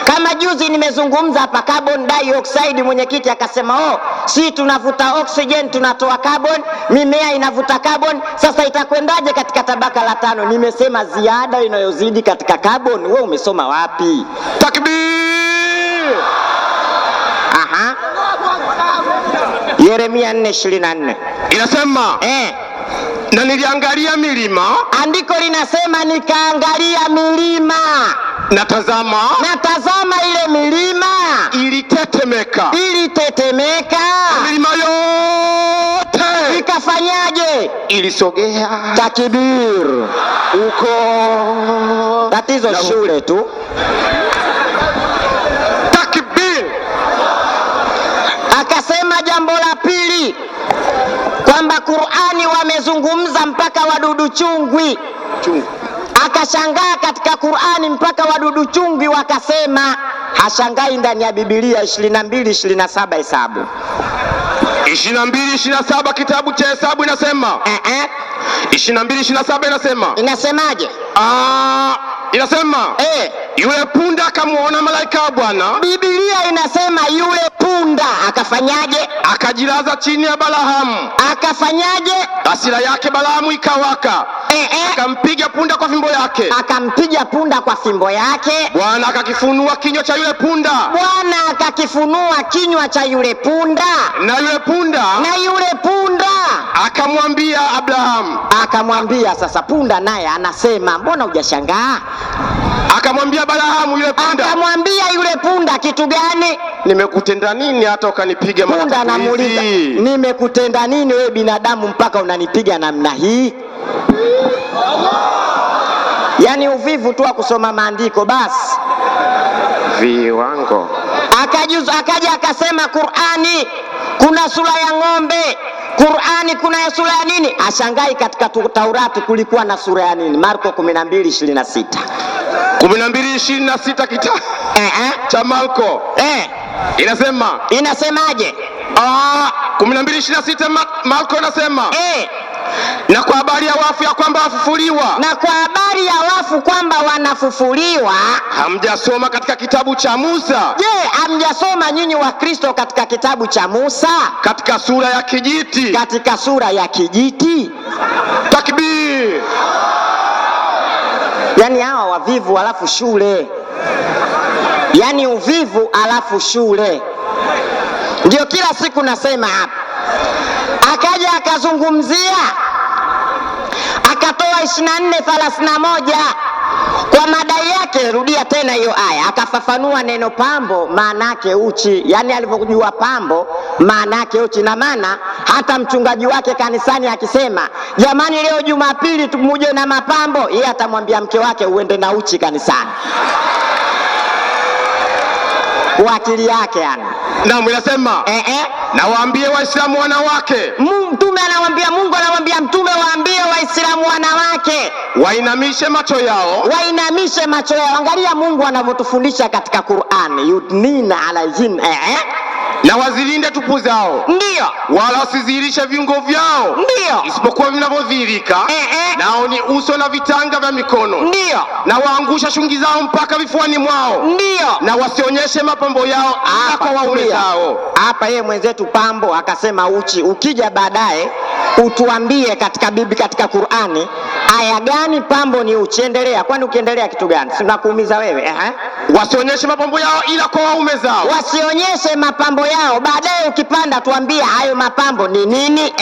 Kama juzi nimezungumza hapa carbon dioxide, mwenyekiti akasema si tunavuta oxygen tunatoa carbon, mimea inavuta carbon, sasa itakwendaje katika tabaka la 5? Nimesema ziada inayozidi katika carbon. Wewe umesoma wapi? Takbir! Aha. Yeremia 4:24 inasema na niliangalia milima. Andiko linasema nikaangalia milima, natazama ile milima ilitetemeka. Milima yote ikafanyaje? Ilisogea. Takbir! Uko tatizo shule tu. Takbir! Akasema jambo la pili kwamba Qur'ani wamezungumza mpaka wadudu chungwi. Akashangaa katika Qur'ani mpaka wadudu chungwi wakasema. Hashangai ndani ya Biblia 22:27 hesabu. 22:27 kitabu cha Hesabu inasema 22:27 inasema. Inasemaje? Inasema yule punda akamuona malaika wa Bwana. Biblia inasema yule punda akafanyaje? Akajilaza chini ya Balaamu. Akafanyaje? Hasira yake Balaamu ikawaka. Akampiga punda kwa fimbo yake. Akampiga punda kwa fimbo yake. Bwana akakifunua kinywa cha yule punda. Bwana akakifunua kinywa cha yule punda. Na yule punda akamwambia Abrahamu. Akamwambia sasa, punda naye anasema, mbona hujashangaa? Akamwambia Balaamu yule punda. Akamwambia yule punda kitu gani? Nimekutenda nini hata ukanipiga mara tatu hizi? Punda anamuuliza, nimekutenda nini wewe binadamu mpaka unanipiga namna hii? Yaani uvivu tu wa kusoma maandiko basi. Viwango. Akaja akasema Qur'ani kuna sura ya ng'ombe, Qur'ani kuna sura ya nini? Ashangai katika Taurati kulikuwa na sura ya nini? Marko 12:26. 12:26 kitabu cha Marko. Inasemaje? 12:26 Marko inasema. Na kwa habari ya wafu ya kwamba wafufuliwa. Na kwa habari ya wafu kwamba wanafufuliwa. Hamjasoma katika kitabu cha Musa? Je, hamjasoma nyinyi wa Kristo katika kitabu cha Musa? Katika sura ya kijiti. Katika sura ya kijiti. Takbir. Yaani hawa wavivu alafu shule. Yaani uvivu alafu shule. Ndio kila siku nasema hapa. Akaja akazungumzia, akatoa 24:31 kwa madai yake. Rudia tena hiyo aya. Akafafanua neno pambo maana yake uchi, yani alivyojua pambo maana yake uchi. Na maana hata mchungaji wake kanisani akisema jamani leo Jumapili tumuje na mapambo, yeye atamwambia mke wake uende na uchi kanisani. Kwa akili yake yani. Naam, inasema na waambie Waislamu wanawake. Mtume anamwambia, Mungu anamwambia mtume waambie Waislamu wanawake wainamishe macho yao. Wainamishe macho yao. Angalia Mungu anavyotufundisha katika Qur'ani. Yudnina alaihin na wazilinde tupu zao. Ndio. Wala wasizihirishe viungo vyao. Ndio. Isipokuwa vinavyodhihirika. Nao ni uso na vitanga vya mikono. Ndio. Na waangusha shungi zao mpaka vifuani mwao. Ndio. Na wasionyeshe mapambo yao kwa waume zao. Hapa yeye mwenzetu pambo akasema uchi. Ukija baadaye utuambie katika Qur'ani aya gani pambo ni uchi. Endelea. Kwani ukiendelea kitu gani? Si nakuumiza wewe. Wasionyeshe mapambo yao ila kwa waume zao. Wasionyeshe mapambo yao. Baadaye ukipanda tuambie hayo mapambo ni nini?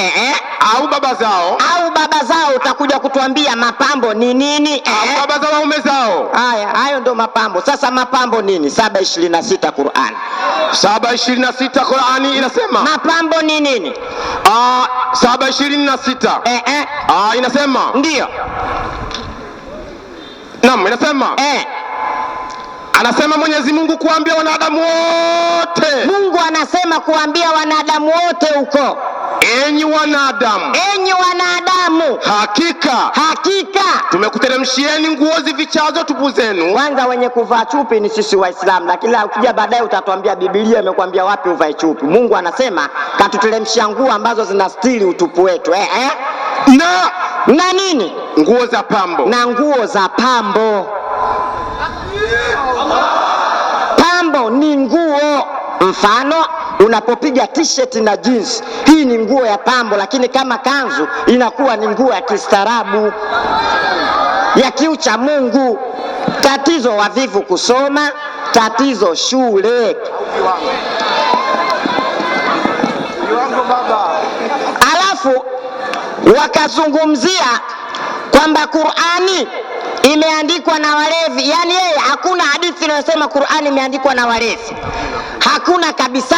Au baba zao. Au baba zao utakuja kutuambia mapambo ni nini? Au baba za waume zao. Hayo ndo mapambo. Sasa mapambo nini? 7:26 Qur'an. 7:26 Qur'ani inasema. Mapambo ni nini? 7:26. Inasema. Ndio. Naam, inasema. Anasema Mwenyezi Mungu kuambia wanadamu wote. Mungu anasema kuambia wanadamu wote huko. Enyi wanadamu. Enyi wanadamu. Hakika tumekuteremshieni nguo zifichazo tupu zenu. Kwanza wenye kuvaa chupi ni sisi Waislamu, lakini ukija baadaye utatuambia Biblia imekwambia wapi uvae chupi. Mungu anasema katuteremshia nguo ambazo zinastiri utupu wetu. Na nini? Nguo za pambo. Na nguo za pambo. Pambo ni nguo. Mfano unapopiga t-shirt na jeans, hii ni nguo ya pambo, lakini kama kanzu inakuwa ni nguo ya kistaarabu ya kiucha Mungu. Tatizo wavivu kusoma, tatizo shule. Alafu wakazungumzia kwamba Qur'ani imeandikwa na walevi. Yaani yeye hakuna hadithi inayosema Qur'ani imeandikwa na walevi. Hakuna kabisa.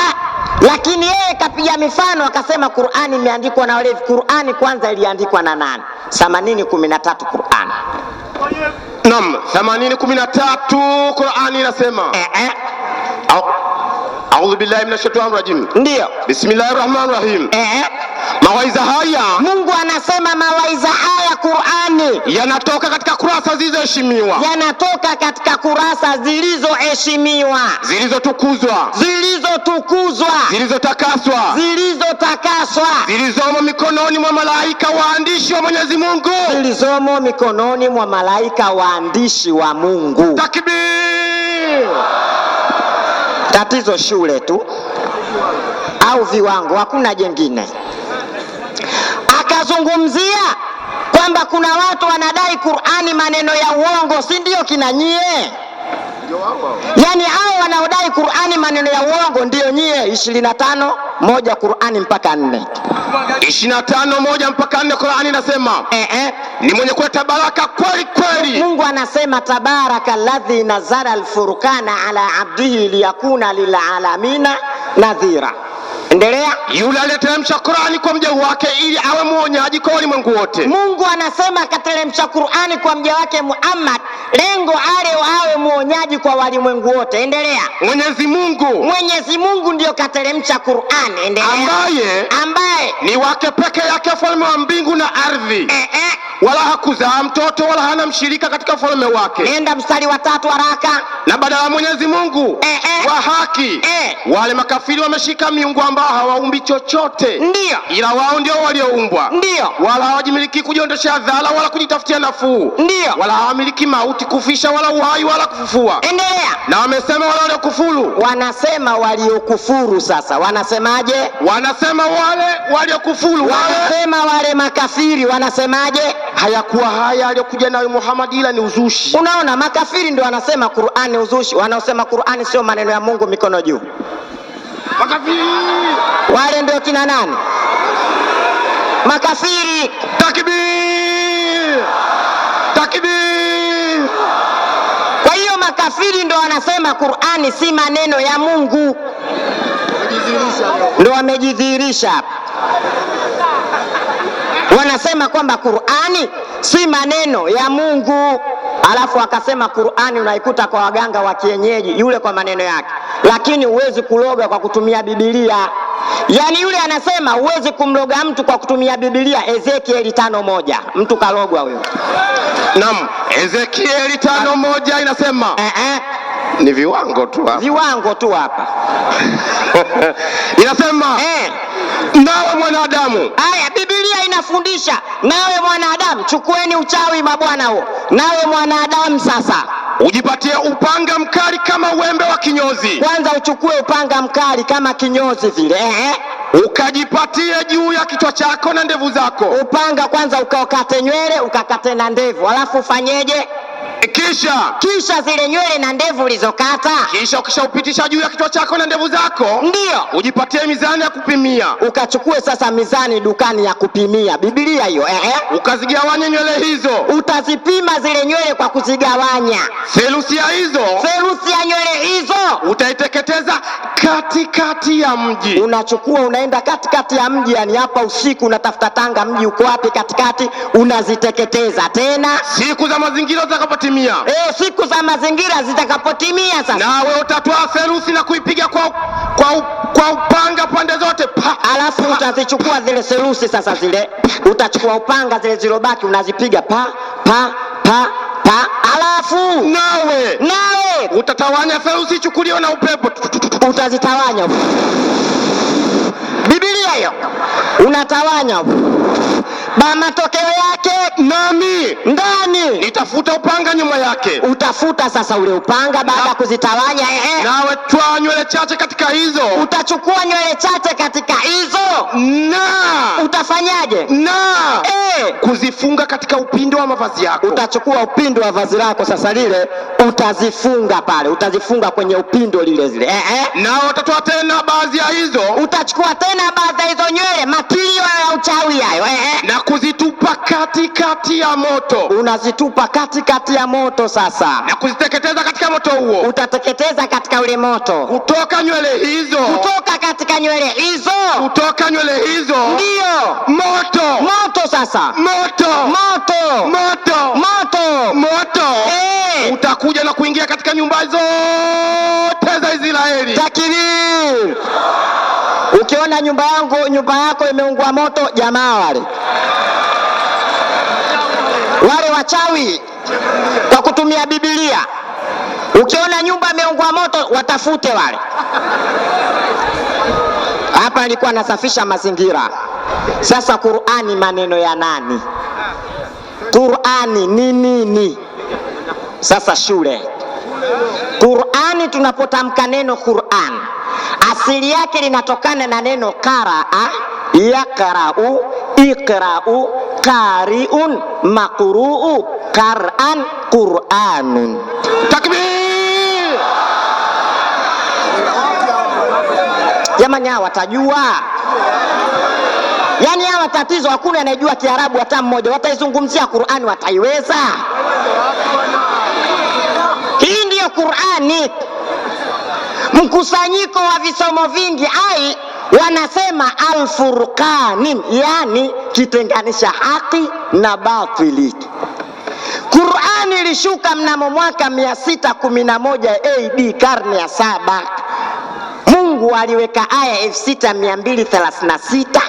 Lakini yeye kapiga mifano akasema Qur'ani imeandikwa na walevi. Qur'ani kwanza iliandikwa na nani? 80:13 Qur'ani. Naam, 80:13 Qur'ani inasema. A'udhu billahi minash shaitani rajim. Ndio. Bismillahirrahmanirrahim. Mawaidha haya Mungu anasema mawaidha haya Qur'ani Qur'ani yanatoka katika kurasa zilizoheshimiwa, yanatoka katika kurasa zilizoheshimiwa, zilizotukuzwa, zilizotakaswa, zilizomo mikononi mwa malaika waandishi wa Mwenyezi Mungu, zilizomo mikononi mwa malaika waandishi wa Mungu. Takbir! Tatizo shule tu au viwango, hakuna jengine. Akazungumzia kwamba kuna watu wanadai Qur'ani maneno ya uongo, si ndio kina nyie? Yani hao wanaodai Qur'ani maneno ya uongo ndio nyie. 25:1 Qur'ani mpaka 4. 25:1 mpaka 4 Qur'ani inasema ni mwenye kuleta baraka kweli kweli. Mungu anasema tabaraka alladhi nazala alfurqana ala abdihi liyakuna lilalamina nadhira. Endelea. Yule aliyeteremsha Qur'ani kwa mja wake ili awe mwonyaji kwa ulimwengu wote. Mungu anasema kateremsha Qur'ani kwa mja wake Muhammad, lengo awe mwonyaji kwa walimwengu wote. Endelea. Mwenyezi Mungu ndio kateremsha Qur'ani. Endelea. Ambaye ni wake peke yake, falme wa mbingu na ardhi. Wala hakuzaa mtoto wala hana mshirika katika falme wake. Nenda mstari wa 3 haraka. Na baada ya Mwenyezi Mungu wa haki, wale makafiri wameshika miungu ambao hawaumbi chochote. Ndio. Ila wao ndio walioumbwa. Ndio. Wala hawajimiliki kujiondosha dhara wala kujitafutia nafuu. Ndio. Wala hawamiliki mauti, kufisha wala uhai wala kufufua. Endelea. Na wamesema wale waliokufuru. Wanasema waliokufuru sasa. Wanasemaje? Wanasema wale waliokufuru. Wanasema wale makafiri wanasemaje? Hayakuwa haya aliyokuja nayo Muhammad ila ni uzushi. Unaona, makafiri ndio wanasema Qur'ani uzushi, wanaosema Qur'ani sio maneno ya Mungu mikono juu. Makafiri wale ndio kina nani? Makafiri. Takbir! Takbir! Kwa hiyo makafiri ndio wanasema Qur'ani si maneno ya Mungu. Ndio wamejidhihirisha hapa. Wanasema kwamba Qur'ani si maneno ya Mungu. Alafu akasema Qur'ani unaikuta kwa waganga wa kienyeji, yule kwa maneno yake, lakini huwezi kuloga kwa kutumia Biblia. Yani yule anasema huwezi kumloga mtu kwa kutumia Biblia. Ezekieli 5:1 mtu kalogwa huyo. Naam, Ezekieli 5:1 inasema ni viwango tu hapa. Viwango tu hapa. Inasema nawe mwanadamu. Haya, Biblia inafundisha nawe mwanadamu, chukueni uchawi mabwana huo. Nawe mwanadamu sasa ujipatie upanga mkali kama wembe wa kinyozi. Kwanza uchukue upanga mkali kama kinyozi vile. Ukajipatie juu ya kichwa chako na ndevu zako. Upanga kwanza ukaokate nywele, ukakate na ndevu. Alafu ufanyeje? Kisha zile nywele na ndevu ulizokata, kisha ukishaupitisha juu ya kichwa chako na ndevu zako, ndio ujipatie mizani ya kupimia. Ukachukue sasa mizani dukani ya kupimia. Biblia hiyo. Ukazigawanya nywele hizo. Utazipima zile nywele kwa kuzigawanya. Theluthi ya nywele hizo utaiteketeza katikati ya mji. Unachukua unaenda katikati ya mji, yani hapa usiku unatafuta tanga, mji uko wapi katikati, unaziteketeza. Tena siku za mazingira zitakapotimia. Siku za mazingira zitakapotimia sasa, nawe utatoa theluthi na kuipiga kwa upanga pande zote. Alafu utazichukua zile theluthi sasa, zile utachukua upanga, zile zilobaki unazipiga pa. Alafu nawe utatawanya theluthi chukuliwa na upepo, utazitawanya. Biblia hiyo. Unatawanya. Matokeo yake nami ndani nitafuta upanga nyuma yake. Utafuta sasa ule upanga baada ya kuzitawanya. Nawe toa nywele chache katika hizo. Utachukua nywele chache katika hizo na utafanyaje? Kuzifunga katika upindo wa mavazi yako. Utachukua upindo wa vazi lako sasa lile utazifunga pale, utazifunga kwenye upindo lile zile. Na utatoa tena baadhi ya hizo. Utachukua tena baadhi ya hizo nywele, matilio ya uchawi hayo, na kuzitupa katikati ya moto. Unazitupa katikati ya moto sasa, na kuziteketeza katika moto huo. Utateketeza katika ule moto. Kutoka nywele hizo. Kutoka katika nywele hizo. Kutoka nywele hizo. Ndio. Moto sasa. Moto. Utakuja na kuingia katika nyumba zote za Israeli. Takbir! Ukiona nyumba yako imeungua moto, jamaa wale wale wachawi kwa kutumia Biblia. Ukiona nyumba imeungua moto, watafute wale. Hapa alikuwa anasafisha mazingira. Sasa Qur'ani maneno ya nani? Qur'ani ni nini? Sasa shule. Qur'ani, tunapotamka neno Qur'an, asili yake linatokana na neno qaraa, yaqra'u, iqra'u, qari'un, maqru'u, qara'an, Qur'anun. Takbir! Jamani, hawa watajua. Yaani hawa tatizo, hakuna anayejua Kiarabu hata mmoja. Wataizungumzia Qur'ani, wataiweza? Hii ndiyo Qur'ani, mkusanyiko wa visomo vingi. Ai, wanasema al-Furqani, yani kitenganisha haki na batili. Qur'ani ilishuka mnamo mwaka 611 AD, karne ya 7. Mungu aliweka aya 6236,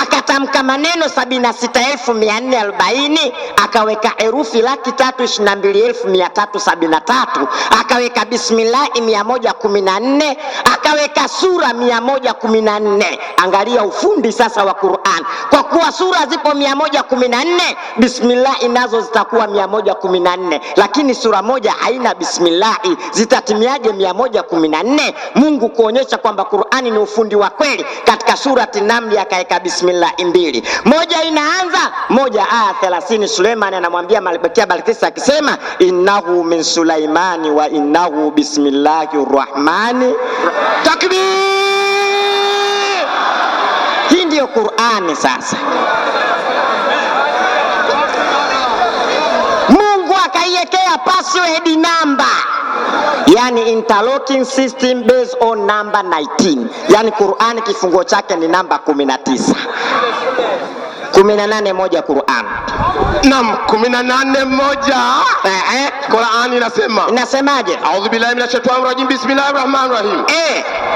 akatamka maneno 76440, akaweka herufi 322,373, akaweka bismillah 114, akaweka sura 114. Angalia ufundi sasa wa Qur'an. Kwa kuwa sura zipo 114, bismillah inazo zitakuwa 114, lakini sura moja haina bismillah, zitatimiaje 114? Mungu kuonyesha kwamba Qur'ani ni ufundi wa kweli, katika surati Namli akaeka bismillah 2. Moja inaanza, moja aya 30. Suleiman anamwambia Malkia Balkis akisema innahu min Sulaimani wa innahu bismillahir rahmani. Takbir! Hii ndiyo Qur'ani sasa. Mungu akaiwekea password number, yani interlocking system based on number 19. Yani Qur'ani kifungo chake ni namba 19. 18 Qur'an. Naam, 18 Qur'an inasemaje? A'udhu billahi minash shaitani rajim. Bismillahir rahmanir rahim.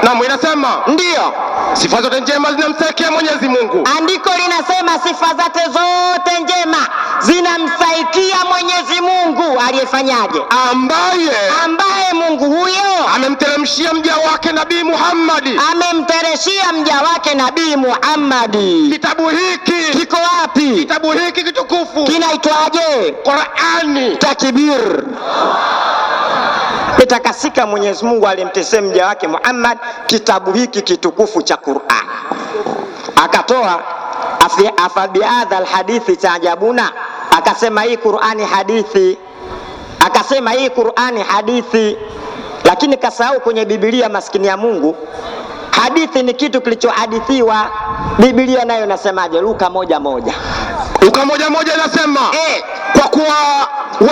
Naam, inasema ndio sifa zote njema zinamstahiki Mwenyezi Mungu. Andiko linasema sifa zote njema zinamstahiki Mwenyezi Mungu aliyefanyaje? Ambaye Mungu huyo amemteremshia mja wake Nabii Muhammad. Amemteremshia mja wake Nabii Muhammad. Kitabu hiki kiko wapi? Kitabu hiki kitukufu kinaitwaje? Qur'ani. Takbir! Itakasika Mwenyezi Mungu alimtesea mja wake Muhammad kitabu hiki kitukufu cha Qur'an. Akatoa afabiadha alhadithi taajabuna, akasema hii Qur'ani hadithi. Akasema hii Qur'ani hadithi, lakini kasahau kwenye Biblia, maskini ya Mungu. Hadithi ni kitu kilichohadithiwa. Biblia nayo nasemaje? Luka 1:1. Luka 1:1 inasema kwa kuwa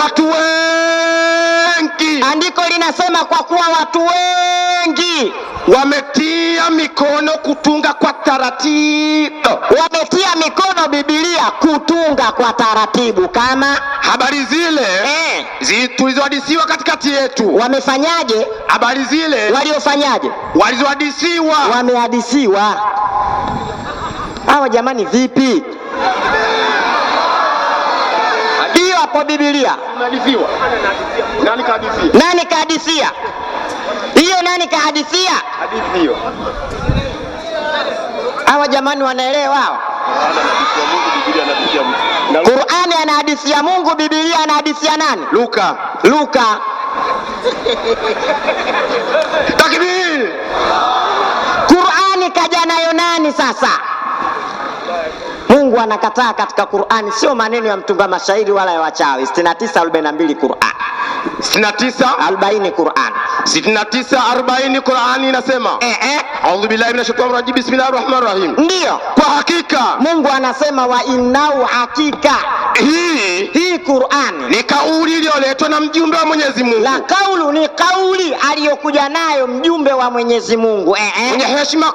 watu wengi. Andiko linasema kwa kuwa watu wengi wametia mikono kutunga kwa taratibu. Wametia mikono Biblia kutunga kwa taratibu, kama habari zile tulizohadisiwa katikati yetu. Wamefanyaje? Habari zile waliofanyaje? Walizohadisiwa. Wamehadisiwa. Hawa jamani vipi? Hiyo hapo Biblia. Hadithiwa. Nani kahadithia? Nani kahadithia? Hiyo nani kahadithia? Hadithi hiyo. Hawa jamani wanaelewa hao? Qur'ani anahadithia Mungu, Biblia anahadithia nani? Luka. Takbir! Qur'ani kaja nayo nani sasa? Mungu anakataa katika Qur'ani, sio maneno ya mtunga mashairi wala ya wachawi. 69:42 Qur'an. 69:40 Qur'an. 69:40 Qur'ani inasema A'udhu billahi minash shaitani rajim. Bismillahir rahmanir rahim. Ndio. Kwa hakika Mungu anasema wa innahu hakika. Hii Qur'ani ni kauli iliyoletwa na mjumbe wa Mwenyezi Mungu. La kaulu ni kauli aliyokuja nayo mjumbe wa Mwenyezi Mungu. Yenye heshima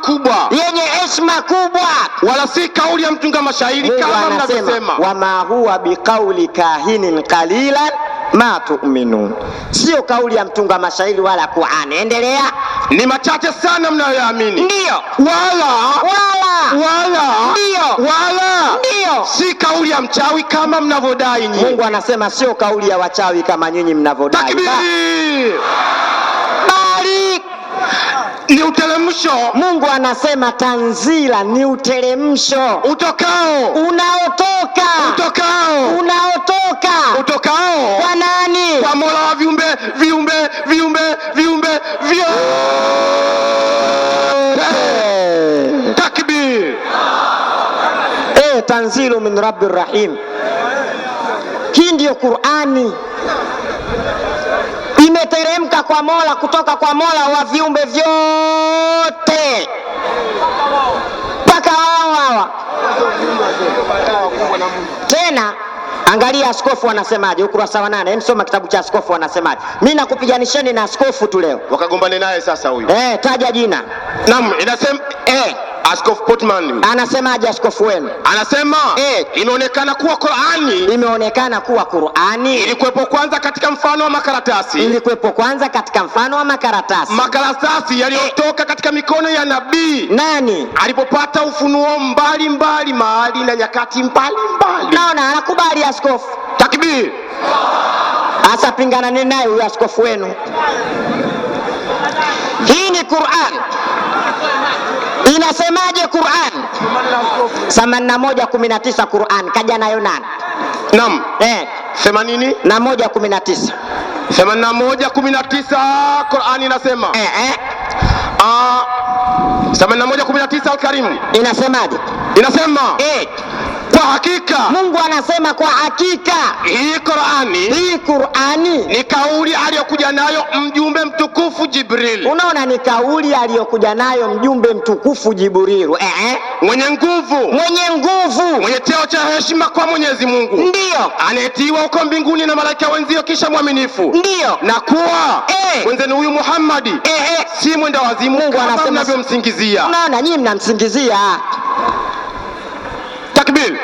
kubwa. Wala si kauli ya mtunga mashairi kama mnavyosema. Wama huwa biqauli kahinin qalilan ma tu'minun. Sio kauli ya mtunga mashairi wala Qur'ani. Endelea. Ni machache sana mnayoamini. Ndio. Wala. Ndio. si kauli ya mchawi kama mnavyodai nyinyi. Mungu anasema sio kauli ya wachawi kama nyinyi mnavyodai. Takbir! Bali ni uteremsho. Mungu anasema tanzila ni uteremsho Utokao kwa nani? Kwa Mola wa viumbe vyote. Takbir! Tanzilu min Rabbir Rahim. Hii ndiyo Qur'ani, imeteremka kwa Mola, kutoka kwa Mola wa viumbe vyote mpaka hawa. Tena angalia askofu anasemaje, ukurasa wa 8. Msoma kitabu cha askofu anasemaje. Mimi nakupiganisheni na askofu tu leo. Wakagombane naye sasa huyu. Taja jina. Naam, inasema Askofu Portman anasemaje? Askofu wenu anasema inaonekana kuwa Qur'ani, imeonekana kuwa Qur'ani ilikuwepo kwanza katika mfano wa makaratasi, makaratasi yaliyotoka katika mikono ya nabii nani alipopata ufunuo mbalimbali mahali na nyakati mbalimbali. Naona anakubali askofu. Takbir! Asa pingana naye huyu askofu wenu. Hii ni Qur'an. Inasemaje Qur'an? 81:19 Qur'an kaja nayo nani? Naam. 81:19. 81:19 Qur'an inasema. 81:19 Al-Karim. Inasemaje? Inasema kwa hakika. Mungu anasema kwa hakika Hii Qur'ani ni kauli aliyokuja nayo mjumbe mtukufu Jibril. Unaona, ni kauli aliyokuja nayo mjumbe mtukufu Jibril. Mwenye nguvu, mwenye cheo cha heshima kwa Mwenyezi Mungu. Ndio. Anayetiwa huko mbinguni na malaika wenzio kisha mwaminifu. Ndio. Na kuwa wenzenu huyu Muhammad si mwenda wazimu. Mungu anasema mnavyomsingizia. Unaona, nyinyi mnamsingizia. Takbir!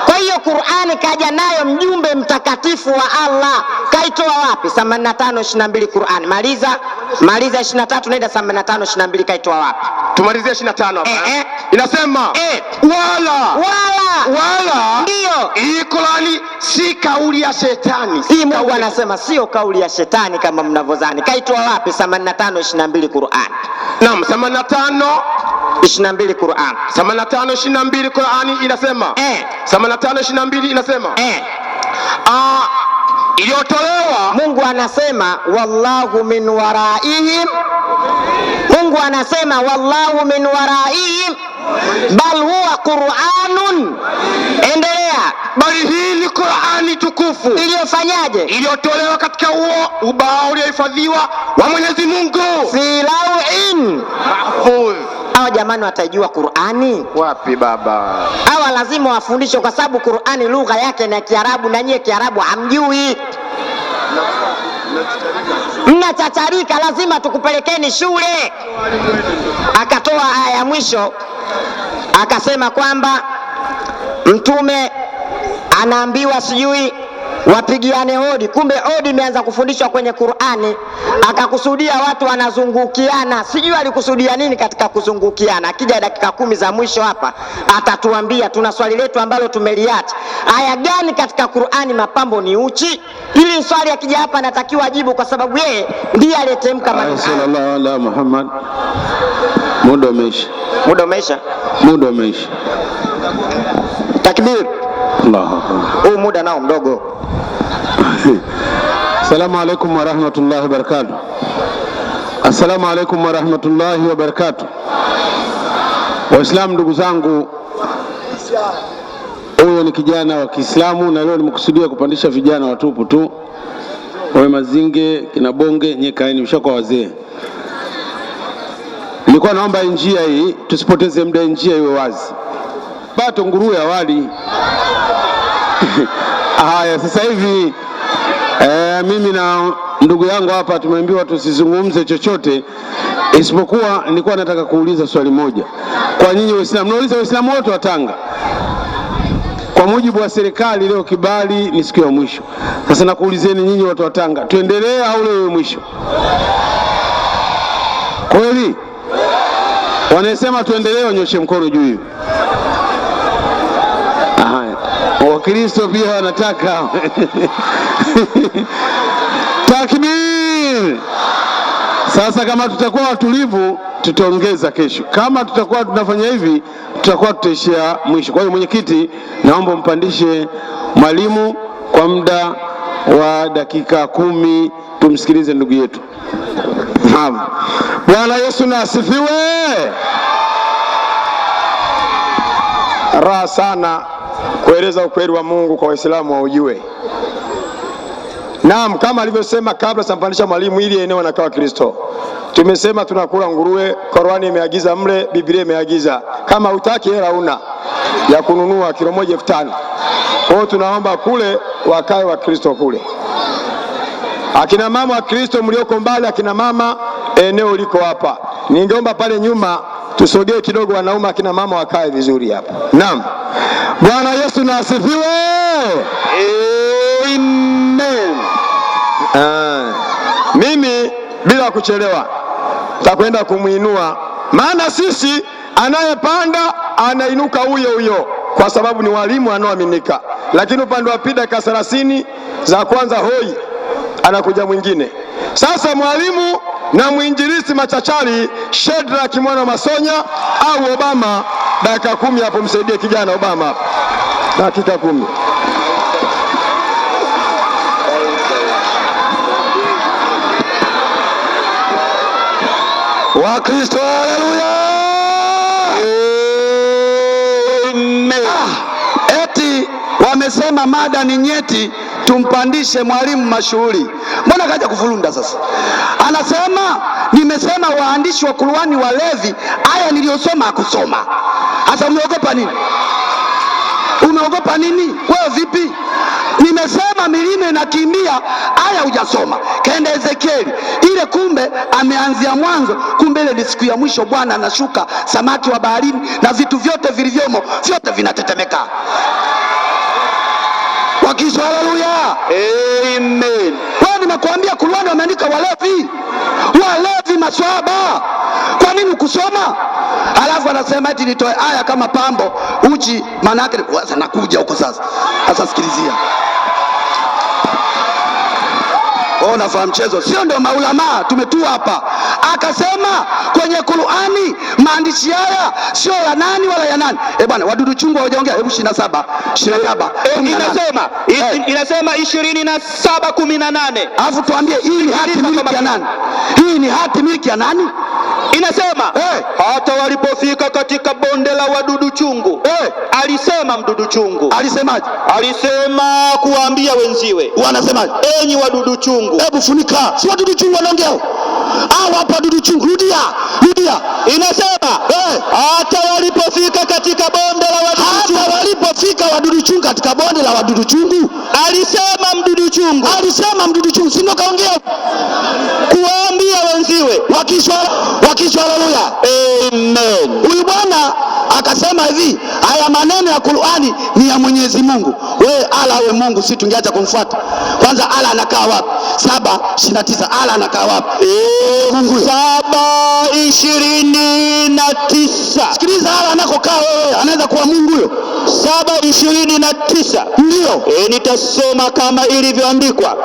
Kwa hiyo Qur'ani kaja nayo mjumbe mtakatifu wa Allah. Kaitoa wapi? 85:22 Qur'ani. Maliza 23 naenda 85:22 kaitoa wapi? Tumalizie 25 hapa. Inasema wala ndio. Hii Qur'ani si kauli ya shetani. Hii Mungu anasema sio kauli ya shetani kama mnavyodhani. Kaitoa wapi? 85:22 Qur'ani. Naam, 85:22 Qur'an. 85:22 Qur'ani inasema. 85:22 inasema. Iliyotolewa. Mungu anasema wallahu min waraihim. Mungu anasema wallahu min waraihim bal huwa Qur'anun. Endelea. Bali hii ni Qur'ani tukufu iliyofanyaje? Iliyotolewa katika ubao uliohifadhiwa wa Mwenyezi Mungu fi lawhin mahfuz. Hawa jamani watajua Qur'ani wapi baba? Hawa lazima wafundishwe, kwa sababu Qur'ani lugha yake ni Kiarabu na nyie Kiarabu hamjui. Mnachacharika, lazima tukupelekeni shule. Akatoa aya ya mwisho akasema kwamba mtume anaambiwa sijui wapigiane hodi, kumbe hodi imeanza kufundishwa kwenye Qur'ani. Akakusudia watu wanazungukiana, sijui alikusudia nini katika kuzungukiana. Akija dakika 10 za mwisho hapa atatuambia. Tuna swali letu ambalo tumeliacha, aya gani katika Qur'ani mapambo ni uchi? Hili swali akija hapa anatakiwa ajibu, kwa sababu yeye ndiye aliyetemka maneno. Sallallahu alaihi Muhammad. Muda umeisha. Takbir. Allahu Akbar. Huu muda nao mdogo. Assalamu alaikum wa rahmatullahi wa barakatuh. Assalamu alaikum wa rahmatullahi wa barakatuh. Waislamu ndugu zangu, huyo ni kijana wa Kiislamu na leo nimekusudia kupandisha vijana watupu tu. Wewe Mazinge, kina Bonge, nyekaeni mshakuwa wazee. Nilikuwa naomba njia hii tusipoteze muda, njia iwe wazi. Bato nguruwe awali. Haya, sasa hivi mimi na ndugu yangu hapa tumeambiwa tusizungumze chochote isipokuwa nilikuwa nataka kuuliza swali moja kwa nyinyi Waislamu. Nauliza Waislamu wote wa Tanga. Kwa mujibu wa serikali leo kibali ni siku ya mwisho. Sasa nakuulizeni nyinyi watu wa Tanga, tuendelee au leo mwisho? Kweli? Wanasema tuendelee, wanyoshe mkono juu hivi. Wakristo pia wanataka takbir. Sasa kama tutakuwa watulivu tutaongeza kesho, kama tutakuwa tunafanya hivi tutakuwa tutaishia mwisho. Kwa hiyo mwenyekiti, naomba mpandishe mwalimu kwa muda wa dakika 10 tumsikilize ndugu yetu. Bwana Yesu na asifiwe. Raha sana kueleza ukweli wa Mungu kwa Waislamu waujue. Naam, kama alivyosema kabla sampandisha mwalimu, ili eneo nakawa Kristo. Tumesema tunakula nguruwe, Qur'ani imeagiza mle, Biblia imeagiza. Kama hutaki hela una ya kununua kilo 1 5,000. Kwa hiyo tunaomba kule wakae wa Kristo kule. Akina mama wa Kristo mlioko mbali, akina mama eneo liko hapa. Ningeomba pale nyuma tusogee kidogo, wanaume akina mama wakae vizuri hapa. Naam. Bwana Yesu na asifiwe. Amen. Mimi bila kuchelewa takwenda kumuinua, maana sisi anayepanda anainuka huyo huyo, kwa sababu ni walimu wanaoaminika. Lakini upande wa pili dakika 30 za kwanza hoi anakuja mwingine. Sasa mwalimu na mwinjilisti machachari Shedrack mwana Masonya au Obama, dakika 10 hapo, msaidie kijana Obama hapo, dakika 10. Wakristo, haleluya. Amen. Eti wamesema mada ni nyeti, tumpandishe mwalimu mashuhuri. Mbona kaja kufulunda sasa? Anasema nimesema waandishi wa Qur'ani walevi, aya niliyosoma hakusoma. Sasa umeogopa nini? Umeogopa nini? Wewe vipi? Nimesema milima inakimbia, aya hujasoma. Kaenda Ezekieli ile, kumbe ameanzia mwanzo, kumbe ile ni siku ya mwisho. Bwana anashuka, samaki wa baharini na vitu vyote vilivyomo vyote vinatetemeka. Wakisha, haleluya. Amen. Wewe nimekuambia Qur'ani wameandika walevi, walevi maswahaba. Kwa nini kusoma? Alafu anasema eti nitoe aya kama pambo uchi, maana yake sasa nakuja huko sasa. Sasa sikilizia. Unafahamu mchezo, sio? Ndio maulama tumetua hapa. Akasema kwenye Qur'ani maandishi haya sio ya nani wala ya nani. Bwana, wadudu chungu hawajaongea. Hebu 27 inasema 27:18. Alafu tuambie hii ni hati miliki ya nani? Hii ni hati miliki ya nani? Inasema hata walipofika katika bonde la wadudu chungu, alisema mdudu chungu. Alisemaje? Alisema kuambia wenziwe. Wanasemaje? Enyi wadudu chungu. Hebu funika. Si wadudu chungu wanaongea au hapa wadudu chungu? Rudia. Inasema hata walipofika katika bonde la wadudu chungu. Hata walipofika wadudu chungu katika bonde la wadudu chungu, alisema mdudu chungu. Alisema mdudu chungu, si ndio kaongea? Kuambia wenziwe. Wakisha, haleluya. Amen. Huyu bwana akasema hivi, haya maneno ya Qur'ani ni ya Mwenyezi Mungu. Wewe ala, wewe Mungu, si tungeacha kumfuata? Kwanza ala anakaa wapi? 7:29 ala anakaa wapi? Mungu 7:29. Sikiliza, ala anakokaa wewe anaweza kuwa Mungu huyo? 7:29. Ndio. Nitasoma kama ilivyoandikwa.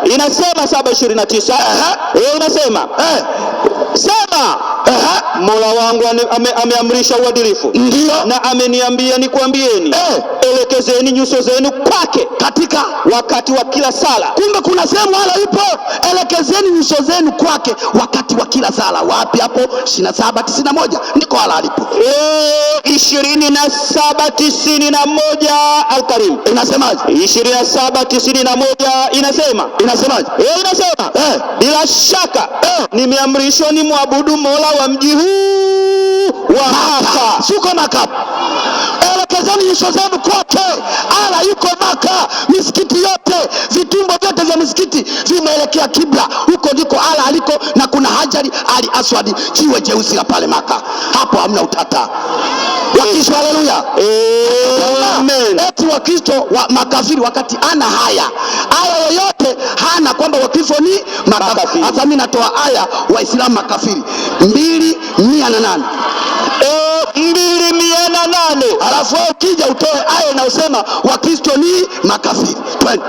Inasema 7:29. Inasema sema Mola wangu ameamrisha uadilifu. Ndio. Na ameniambia nikwambieni, elekezeni nyuso zenu kwake katika wakati wa kila sala. Kumbe kuna sehemu ala ipo, elekezeni nyuso zenu kwake wakati wa kila sala. Wapi hapo? 27:91 ndiko ala alipo. 27:91 Al-Karim. Inasemaje? 27:91 inasema. Inasemaje? Inasema bila shaka nimeamrishwa ni muabudu Mola wa mji huu wa Maka. Suko Maka. Elekezeni nyuso zenu kwake. Ala yuko Maka. Misikiti yote, vitumbo vyote vya misikiti vimeelekea kibla. Huko ndiko ala aliko, na kuna Hajari al-Aswadi, jiwe jeusi la pale Maka. Hapo hamna utata. Wakristo, haleluya. Amen. Eti Wakristo wa makafiri wakati ana haya yoyote hana, kwamba Wakristo ni makafiri. Hata mimi natoa aya Waislamu makafiri 2:108. 2:108 8. Alafu wewe ukija utoe aya inayosema Wakristo ni makafiri. Twende.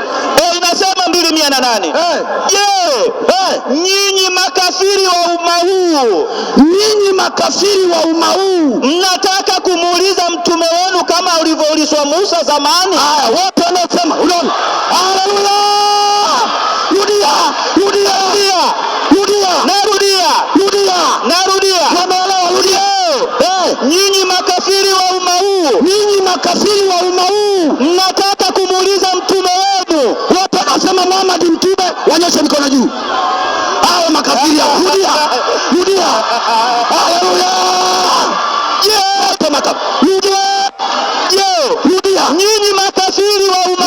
Inasema 2:8. Je, nyinyi makafiri wa umma huu, nyinyi makafiri wa umma huu, mnataka kumuuliza mtume wenu kama ulivyoulizwa Musa zamani? Haya, wote wanasema unaona. Haleluya! Rudia. Nyinyi makafiri wa umma huu, mnataka kumuuliza mtume wenu. Wote wanasema Muhammad mtume, wanyoshe mikono juu. Hao makafiri. Rudia. Haleluya! Nyinyi makafiri wa umma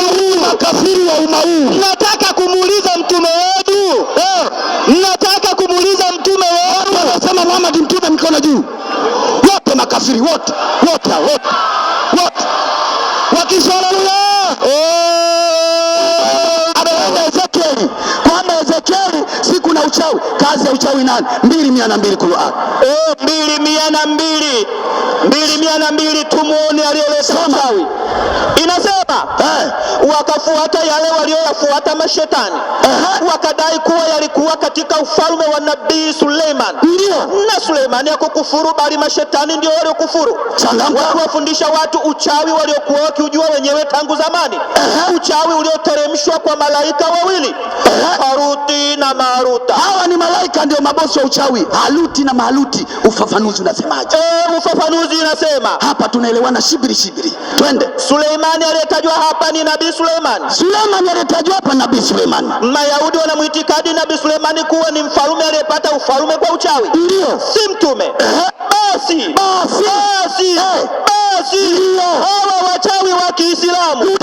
huu, mnataka kumuuliza mtume wenu. Mnataka kumuuliza mtume wenu. Wanasema Muhammad mtume, mikono juu. Wote makafiri, wote. Wakishalalula. Ezekieli. Kwamba Ezekieli siku na uchawi. Kazi ya uchawi nani? 2:200 Qur'an. 2:200 tumuone aliyeleta uchawi. Inasema wakafuata yale walioyafuata mashetani. Wakadai kuwa yalikuwa katika ufalme wa Nabii Suleiman. Na Suleimani hakukufuru, bali mashetani ndio waliokufuru. Waliwafundisha watu uchawi waliokuwa wakiujua wenyewe tangu zamani. Uchawi ulioteremshwa kwa malaika wawili, Haruti na Maruta. Hawa ni malaika ndio mabosi wa uchawi, Haruti na Maruti. Ufafanuzi unasemaje? Ufafanuzi unasema hapa tunaelewana shibiri. Twende. Suleimani aliyetajwa hapa ni Nabii Suleiman. Suleimani aliyetajwa hapa Nabii Suleiman. Mayahudi wanamuitikadi Nabii Suleimani kuwa ni mfalme aliyepata ufalme kwa uchawi. Ndio. Si mtume. Basi. Hawa wachawi wa Kiislamu.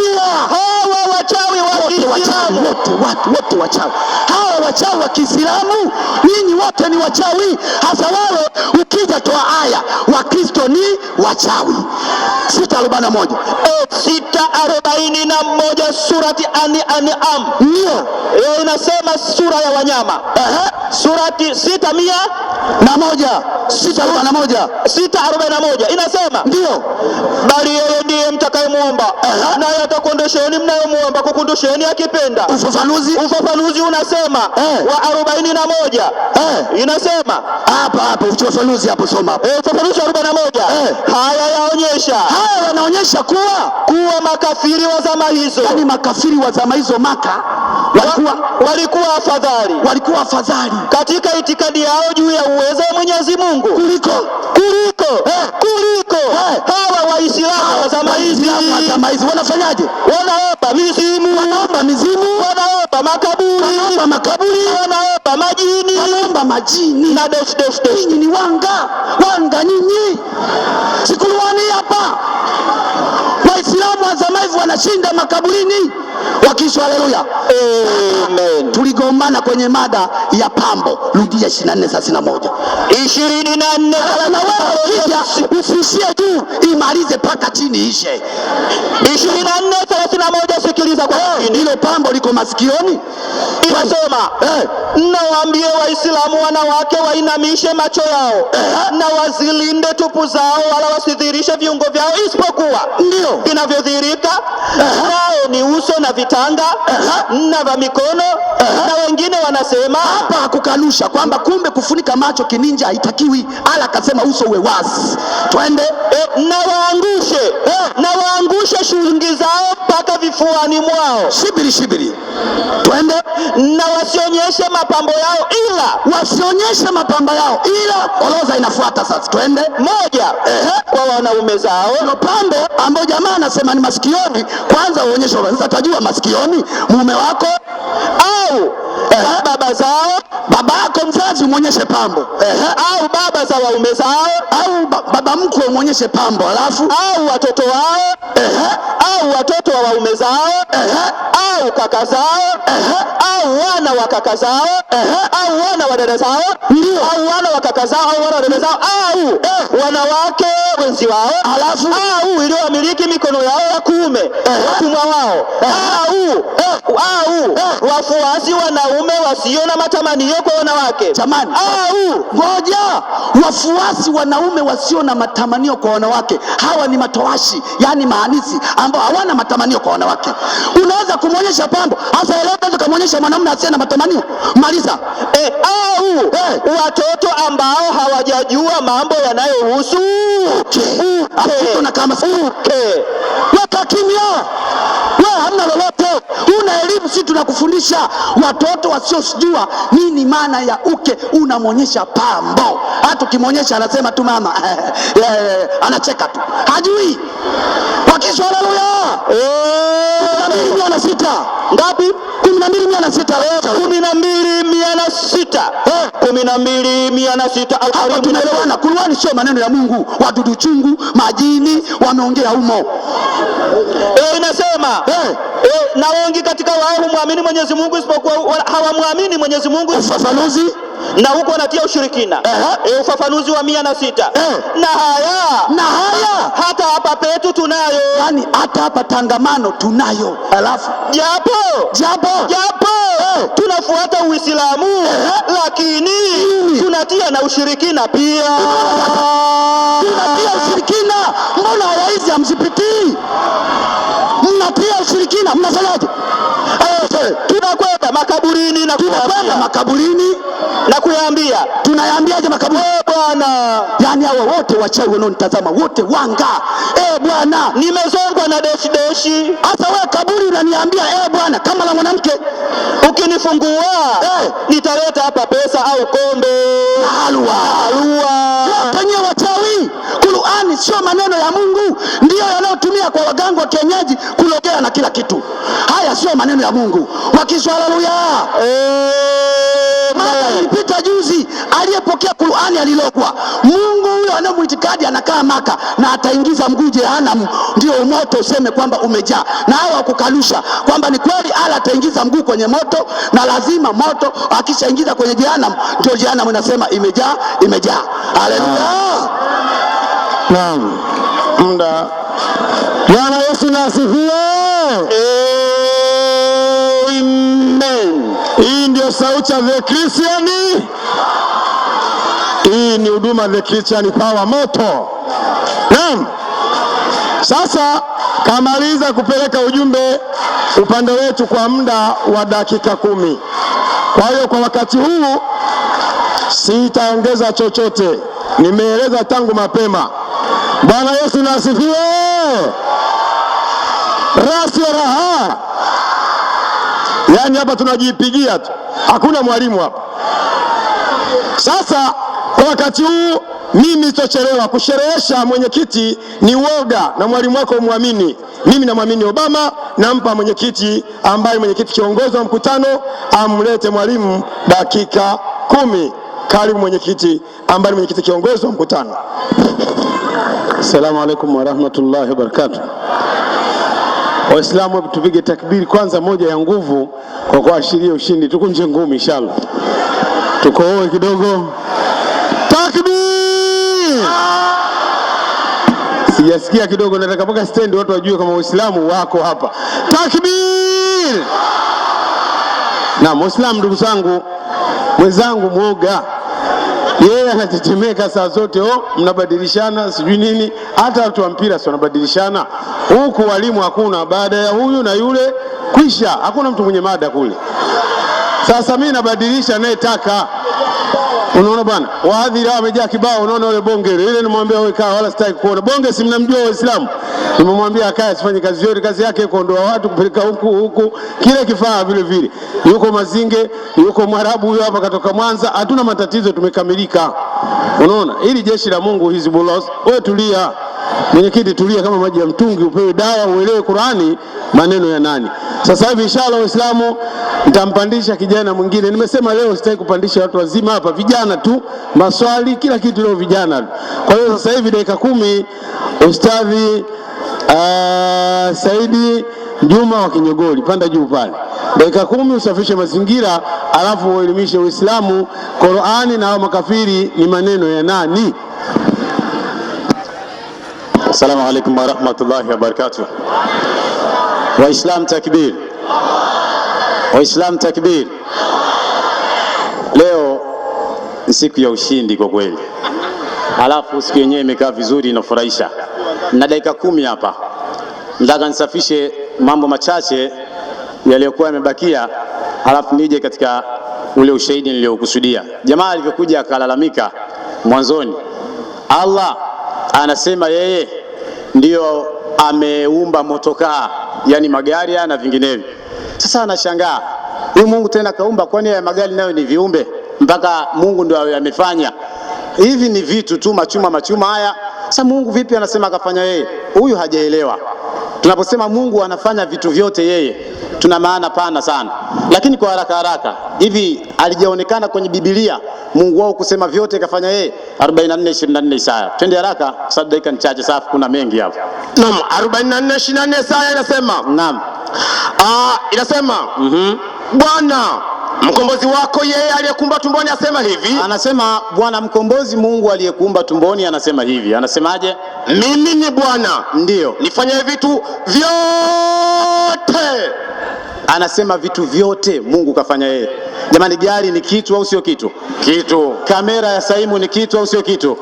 Hawa wachawi wa Kiislamu. Wote wachawi. Hawa wachawi wa Kiislamu, nyinyi wote ni wachawi. Hasa wale ukija toa aya, Wakristo ni wachawi. 6:41. 6:41 surati An'am. Ndio. Inasema sura ya wanyama. Surati 6:141. 6:41 inasema ndio, bali yeye ndiye mtakayemuomba naye atakuondosheni mnayomuomba kukundosheni akipenda. Ufafanuzi unasema wa 41 inasema hapa ufafanuzi hapo, soma hapo. Ufafanuzi wa 41 haya yanaonyesha kuwa makafiri wa zama hizo, yani makafiri wa zama hizo Maka walikuwa afadhali katika itikadi yao juu ya uwezo wa Mwenyezi Mungu kuliko hawa Waislamu wa zama hizi. Wanafanyaje? Wanaomba mizimu, wanaomba makaburi, wanaomba majini na nyinyi ni wanga nyinyi. Sikuruani hapa Waislamu wa zama hizi wanashinda makaburini wakisha. Haleluya, amen. Tuligombana kwenye mada ya pambo. Rudia 24:31. 24 na wewe usishie juu, imalize paka chini ishe. 24:31. Sikiliza kwa chini. Hilo pambo liko masikioni. Inasema nawaambie Waislamu wanawake wainamishe macho yao na wazilinde tupu zao, wala wasidhirishe viungo vyao isipokuwa ndio vinavyodhihirika, nao ni uso na vitanga na vya mikono. Na wengine wanasema hapa hakukanusha kwamba kumbe kufunika macho kininja haitakiwi, ala akasema uso uwe wazi. Twende. Na waangushe shungi zao mpaka vifuani mwao. Shibiri. Twende. Na wasionyeshe mapambo yao ila orodha inafuata sasa. Twende. 1 kwa wanaume zao. Hilo pambo ambao jamaa anasema ni masikioni, kwanza uonyeshe. Sasa tajua masikioni mume wako au baba zao, baba yako mzazi umuonyeshe pambo, au baba za waume zao, au baba mkwe umuonyeshe pambo, alafu au watoto wao, au watoto wa waume zao, au kaka zao au wana wa kaka zao au wana wa dada zao au wana wa kaka zao au wana wa dada zao au wanawake wenzi wao au iliyomiliki mikono yao ya kuume watumwa wao au wafuasi wanaume wasio na matamanio kwa wanawake. Jamani, au ngoja, wafuasi wanaume wasio na matamanio kwa wanawake, hawa ni matowashi, yani mahanisi ambao hawana matamanio kwa wanawake. Unaweza kumwonyesha pambo, hasa unaweza kumwonyesha mwanamume asiye na matamanio. Maliza. Au watoto ambao hawajajua mambo yanayohusu na kama weka kimya. Wewe hamna lolote, una elimu, sisi tunakufundisha. Watoto wasiojua nini maana ya uke unamwonyesha pambo, hata ukimwonyesha anasema tu mama anacheka tu, hajui. Wakisha haleluya. 12,600 ngapi? 12,600. 12,600. 12,600. Hapa tunaelewana. Qur'ani sio maneno ya Mungu. Wadudu chungu, majini wameongea humo. Inasema na wengi katika wao humwamini Mwenyezi Mungu isipokuwa hawamwamini Mwenyezi Mungu. Ufafanuzi na huko anatia ushirikina. Ufafanuzi wa 106. Na haya hata hapa petu tunayo, yani hata hapa Tangamano tunayo. Alafu japo tunafuata Uislamu lakini tunatia na ushirikina pia. Tunatia ushirikina. Mbona haya hizi hamzipitii? Mnatia ushirikina, mnafanyaje? Tunakwenda makaburini na kuyaambia. Tunayaambiaje makaburi? Bwana, yani hawa wote wachawi wanaonitazama wote wanga. Bwana, nimezongwa na deshi. Hasa wewe kaburi unaniambia Bwana kama la mwanamke, ukinifungua nitaleta hapa pesa au kombe halwa. Wapenye wachawi. Qur'ani sio maneno ya Mungu, ndio yanayotumia kwa waganga wa kienyeji kulogea na kila kitu. Haya sio maneno ya Mungu. Haleluya. Ilipita juzi, aliyepokea Qur'ani alilogwa. Mungu huyo anamuitikadi anakaa Maka na ataingiza mguu jehanamu, ndio moto useme kwamba umejaa. Na hao kukalusha kwamba ni kweli ala ataingiza mguu kwenye moto, na lazima moto akishaingiza kwenye jehanamu ndio jehanamu inasema imejaa. Haleluya. Naam. Muda. Bwana Yesu na asifiwe. Amen. Hii ndio sauti ya The Christian. Hii ni huduma The Christian Power moto. Naam. Sasa kamaliza kupeleka ujumbe upande wetu kwa muda wa dakika 10. Kwa hiyo kwa wakati huu sitaongeza chochote. Nimeeleza tangu mapema. Bwana Yesu na asifiwe. Raha. Yani hapa tunajipigia tu. Hakuna mwalimu hapa. Sasa kwa wakati huu mimi sitochelewa kusherehesha mwenyekiti ni uoga na mwalimu wako muamini. Mimi namwamini Obama, nampa mwenyekiti ambaye mwenyekiti kiongozi wa mkutano amlete mwalimu dakika 10. Karibu mwenyekiti ambaye mwenyekiti kiongozi wa mkutano. Assalamu alaikum wa rahmatullahi wa barakatuh. Waislamu tupige takbiri kwanza moja ya nguvu kwa kuashiria ushindi. Tukunje ngumi inshallah. Tukoe kidogo. Takbir! Sijasikia kidogo, nataka mpaka stand watu wajue kama Waislamu wako hapa. Takbir! Na Muislamu ndugu zangu, mwenzangu muoga. Yeye anatetemeka saa zote, mnabadilishana sijui nini. Hata watu wa mpira si wanabadilishana. Huku walimu hakuna, baada ya huyu na yule kwisha, hakuna mtu mwenye mada kule. Sasa mimi nabadilisha naye taka. Unaona bwana, waadhiri hao wamejaa kibao. Unaona yule bonge ile, nimwambia wewe kaa, wala sitaki kuona bonge. Si mnamjua Waislamu, nimemwambia akae asifanye kazi yote. Kazi yake kuondoa watu, kupeleka huku kile kifaa vile vile. Yuko Mazinge, yuko Mwarabu huyo hapa katoka Mwanza. Hatuna matatizo, tumekamilika. Unaona hili jeshi la Mungu Hizbullah. Wewe tulia mwenyekiti, tulia kama maji ya mtungi, upewe dawa, uelewe Qur'ani maneno ya nani. Sasa hivi inshallah Waislamu nitampandisha kijana mwingine. Nimesema leo sitaki kupandisha watu wazima hapa, vijana tu, maswali kila kitu leo vijana. Kwa hiyo sasa hivi dakika 10 Ustadhi Saidi Juma wa Kinyogoli, panda juu pale. Dakika 10 usafishe mazingira, alafu uelimishe Uislamu. Qur'ani na makafiri ni maneno ya nani? Assalamu alaikum wa rahmatullahi wa barakatuh. Waislam takbir. Waislam takbir. Leo ni siku ya ushindi kwa kweli. Alafu siku yenyewe imekaa vizuri, inafurahisha. Na dakika 10 hapa nataka nisafishe mambo machache yaliyokuwa yamebakia, alafu nije katika ule ushahidi niliokusudia. Jamaa alivyokuja akalalamika mwanzoni, Allah anasema yeye ndio ameumba motokaa, yani magari na vinginevyo. Sasa anashangaa, huyu Mungu tena kaumba, kwani ya magari nayo ni viumbe mpaka Mungu ndio amefanya? Hivi ni vitu tu machuma haya. Sasa Mungu vipi anasema akafanya yeye? Huyu hajaelewa. Tunaposema Mungu anafanya vitu vyote yeye, tuna maana pana sana. Lakini kwa haraka hivi, alijaonekana kwenye Biblia Mungu wao kusema vyote kafanya yeye? 44:24 Isaya. Twende haraka sababu dakika ni chache, safu kuna mengi hapo. Naam, 44:24 Isaya inasema. Naam. Inasema Bwana mkombozi wako yeye aliyekuumba tumboni asema hivi. Anasema Bwana mkombozi, Mungu aliyekuumba tumboni anasema hivi. Anasemaje? Mimi ni Bwana, ndio nifanye vitu vyote. Anasema vitu vyote Mungu kafanya yeye. Jamani, gari ni kitu au sio kitu? Kitu. Kamera ya Saimu ni kitu au sio kitu?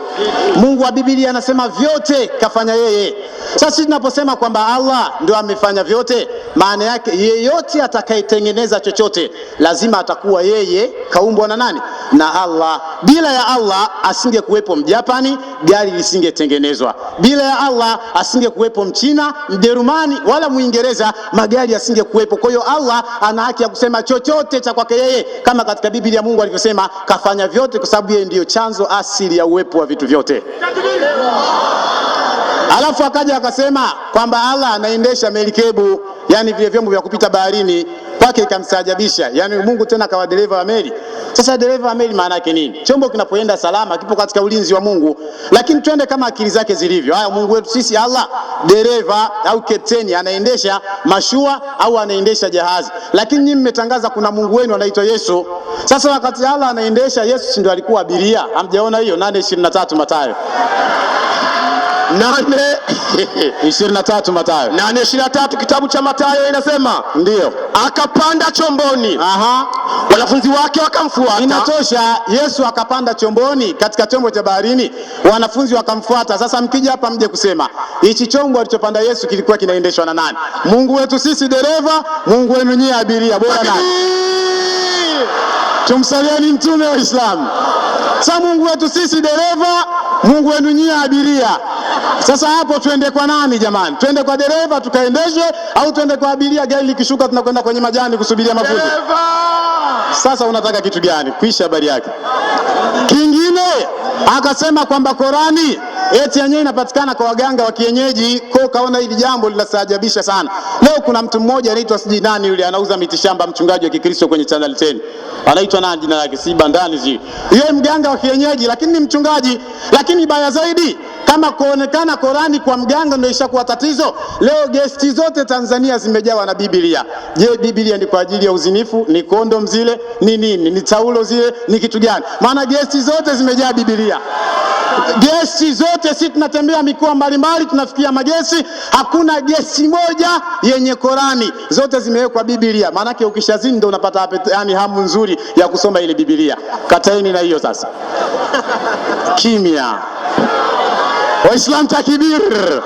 Mungu wa Biblia anasema vyote kafanya yeye. Sasa sisi tunaposema kwamba Allah ndio amefanya vyote, maana yake yeyote atakayetengeneza chochote lazima atakuwa yeye kaumbwa na nani? Na Allah. Bila ya Allah asingekuwepo Mjapani, gari lisingetengenezwa. Bila ya Allah asingekuwepo Mchina, Mjerumani wala Muingereza, magari yasingekuwepo. Kwa hiyo Allah ana haki ya kusema chochote cha kwake yeye, kama katika Biblia Mungu alivyosema kafanya vyote, kwa sababu yeye ndiyo chanzo asili ya uwepo wa vitu vyote. Alafu akaja akasema kwamba Allah anaendesha melikebu, yani vile vyombo vya kupita baharini, kwake ikamstajabisha. Yani Mungu tena kawa dereva wa meli. Sasa dereva wa meli maana yake nini? Chombo kinapoenda salama kipo katika ulinzi wa Mungu. Lakini twende kama akili zake zilivyo. Haya, Mungu wetu sisi Allah dereva au kapteni anaendesha mashua au anaendesha jahazi. Lakini nyinyi mmetangaza kuna Mungu wenu anaitwa Yesu. Sasa wakati Allah anaendesha, Yesu ndio alikuwa abiria. Hamjaona hiyo? 8:23 Mathayo. 8:23 Mathayo. 8:23 kitabu cha Mathayo inasema, ndio akapanda chomboni. Wanafunzi wake wakamfuata. Inatosha, Yesu akapanda chomboni, katika chombo cha baharini, wanafunzi wakamfuata. Sasa mkija hapa mje kusema hichi chombo alichopanda Yesu kilikuwa kinaendeshwa na nani? Mungu wetu sisi dereva, Mungu wenu nyie abiria, bora nani? Tumsalieni mtume wa Islam. Sasa Mungu wetu sisi dereva, Mungu wenu nyie abiria. Sasa hapo twende kwa nani jamani? Twende kwa dereva tukaendeshe, au twende kwa abiria, gari likishuka tunakwenda kwenye majani kusubiria mafuta? Sasa unataka kitu gani? Kuisha habari yake. Kingine akasema kwamba Qurani eti yenyewe inapatikana kwa waganga wa kienyeji. Kwa kaona hili jambo linastaajabisha sana. Leo kuna mtu mmoja anaitwa siji nani yule, anauza mitishamba, mchungaji wa Kikristo kwenye Channel 10. Anaitwa nani jina lake? Si bandani zi. Yeye mganga wa kienyeji lakini ni mchungaji. Lakini baya zaidi, kama kuonekana Qurani kwa mganga ndio ishakuwa tatizo, leo gesti zote Tanzania zimejawa na Biblia. Je, Biblia ni kwa ajili ya uzinifu? Ni kondom zile? Ni nini? Ni taulo zile? Ni kitu gani? Maana gesti zote zimejaa Biblia. Gesi zote, sisi tunatembea mikoa mbalimbali tunafikia magesi, hakuna gesi moja yenye Qurani, zote zimewekwa Biblia. Maana yake ukishazini ndio unapata yani hamu nzuri ya kusoma ile Biblia. Kataeni na hiyo sasa. Kimya. Waislamu takbir.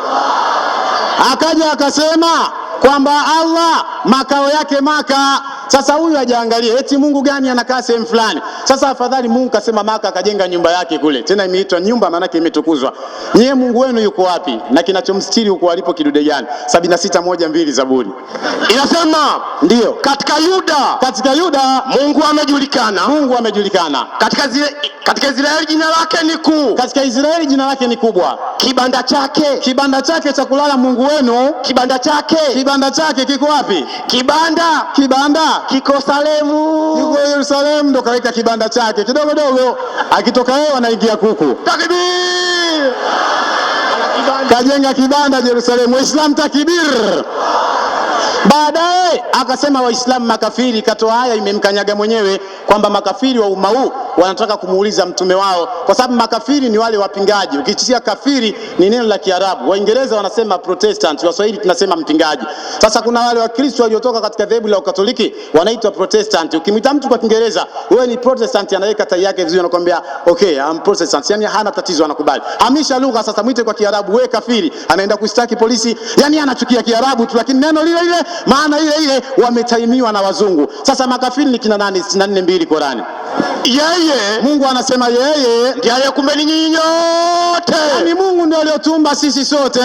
Akaja akasema kwamba Allah makao yake Maka. Sasa huyu hajaangalia eti Mungu gani anakaa sehemu fulani. Sasa afadhali Mungu kasema Maka, akajenga nyumba yake kule. Tena imeitwa nyumba, maana yake imetukuzwa. Nyie Mungu wenu yuko wapi? Na kinachomstiri huko alipo kidude gani? 76:1-2 Zaburi. Inasema ndio katika Yuda Mungu amejulikana. Katika Israeli jina lake ni kuu. Katika Israeli jina lake ni kubwa. Kibanda chake cha kulala Mungu wenu, kibanda chake kiko wapi? Kibanda kiko Salemu. Yuko Yerusalemu, ndo kaweka kibanda chake kidogo dogo, akitoka yeye anaingia kuku. Takbir! Kajenga kibanda Yerusalemu. Islam takbir. Baadaye akasema Waislamu makafiri, katoa haya imemkanyaga mwenyewe kwamba makafiri wa umma huu wanataka kumuuliza mtume wao, kwa sababu makafiri ni wale wapingaji. Ukisikia kafiri ni neno la Kiarabu, Waingereza wanasema Protestant, Waswahili tunasema mpingaji. Sasa kuna wale Wakristo waliotoka katika dhehebu la Ukatoliki wanaitwa Protestant. Ukimwita mtu kwa Kiingereza wewe ni Protestant, anaweka tai yake vizuri, anakuambia okay I'm Protestant, yani hana tatizo, anakubali. Hamisha lugha sasa, mwite kwa Kiarabu wewe kafiri, anaenda kushtaki polisi, yani anachukia Kiarabu tu, lakini neno lile lile, maana ile ile, wametaimiwa na wazungu. Sasa makafiri ni kina nani? 64:2 Qurani. Yeye Mungu anasema yeye ndiye aliyekumbeni nyinyi nyote. Ni Mungu ndiye aliyotumba sisi sote.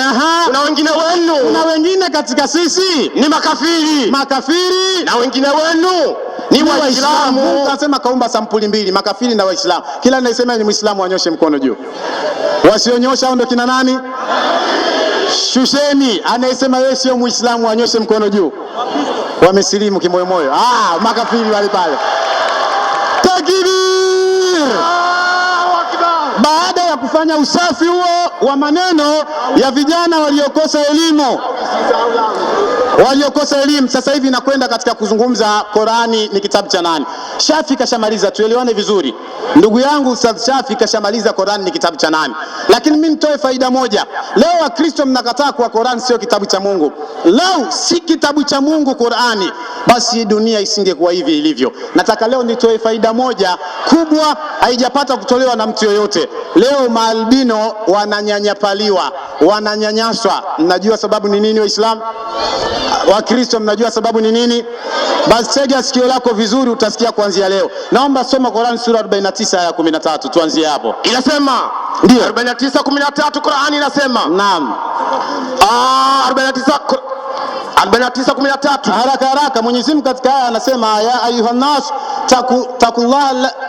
Kuna wengine wenu, kuna wengine katika sisi ni makafiri, na wengine wenu ni Waislamu. Mungu anasema kaumba sampuli mbili, makafiri na Waislamu. Kila anayesema ni Muislamu anyoshe mkono juu. Wasionyosha hao ndio kina nani? Shusheni. Anayesema yeye sio Muislamu anyoshe mkono juu. Wamesilimu kimoyo moyo. Makafiri wale pale. Takbir! Baada ya kufanya usafi huo wa maneno ya vijana waliokosa elimu, sasa hivi nakwenda katika kuzungumza Qurani ni kitabu cha nani. Shafi kashamaliza, tuelewane vizuri. Ndugu yangu Ustadh Shafi kashamaliza Qurani ni kitabu cha nani. Lakini mimi nitoe faida moja. Leo Wakristo mnakataa kwa Qurani sio kitabu cha Mungu. Leo si kitabu cha Mungu Qurani, basi dunia isingekuwa hivi ilivyo. Nataka leo nitoe faida moja kubwa, haijapata kutolewa na mtu yoyote. Leo maalbino wananyanyapaliwa, wananyanyaswa. Mnajua sababu ni nini Waislamu? Wakristo mnajua sababu ni nini? Basi tega sikio lako vizuri, utasikia kuanzia leo. Naomba soma Qur'an sura 49 aya 13, tuanzie hapo. Inasema ndio 49:13 Qur'ani inasema. Naam. 49:13 haraka. Mwenyezi Mungu katika aya anasema ya ayuhan nas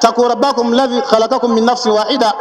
taqu rabbakum alladhi khalaqakum min nafsin wahida.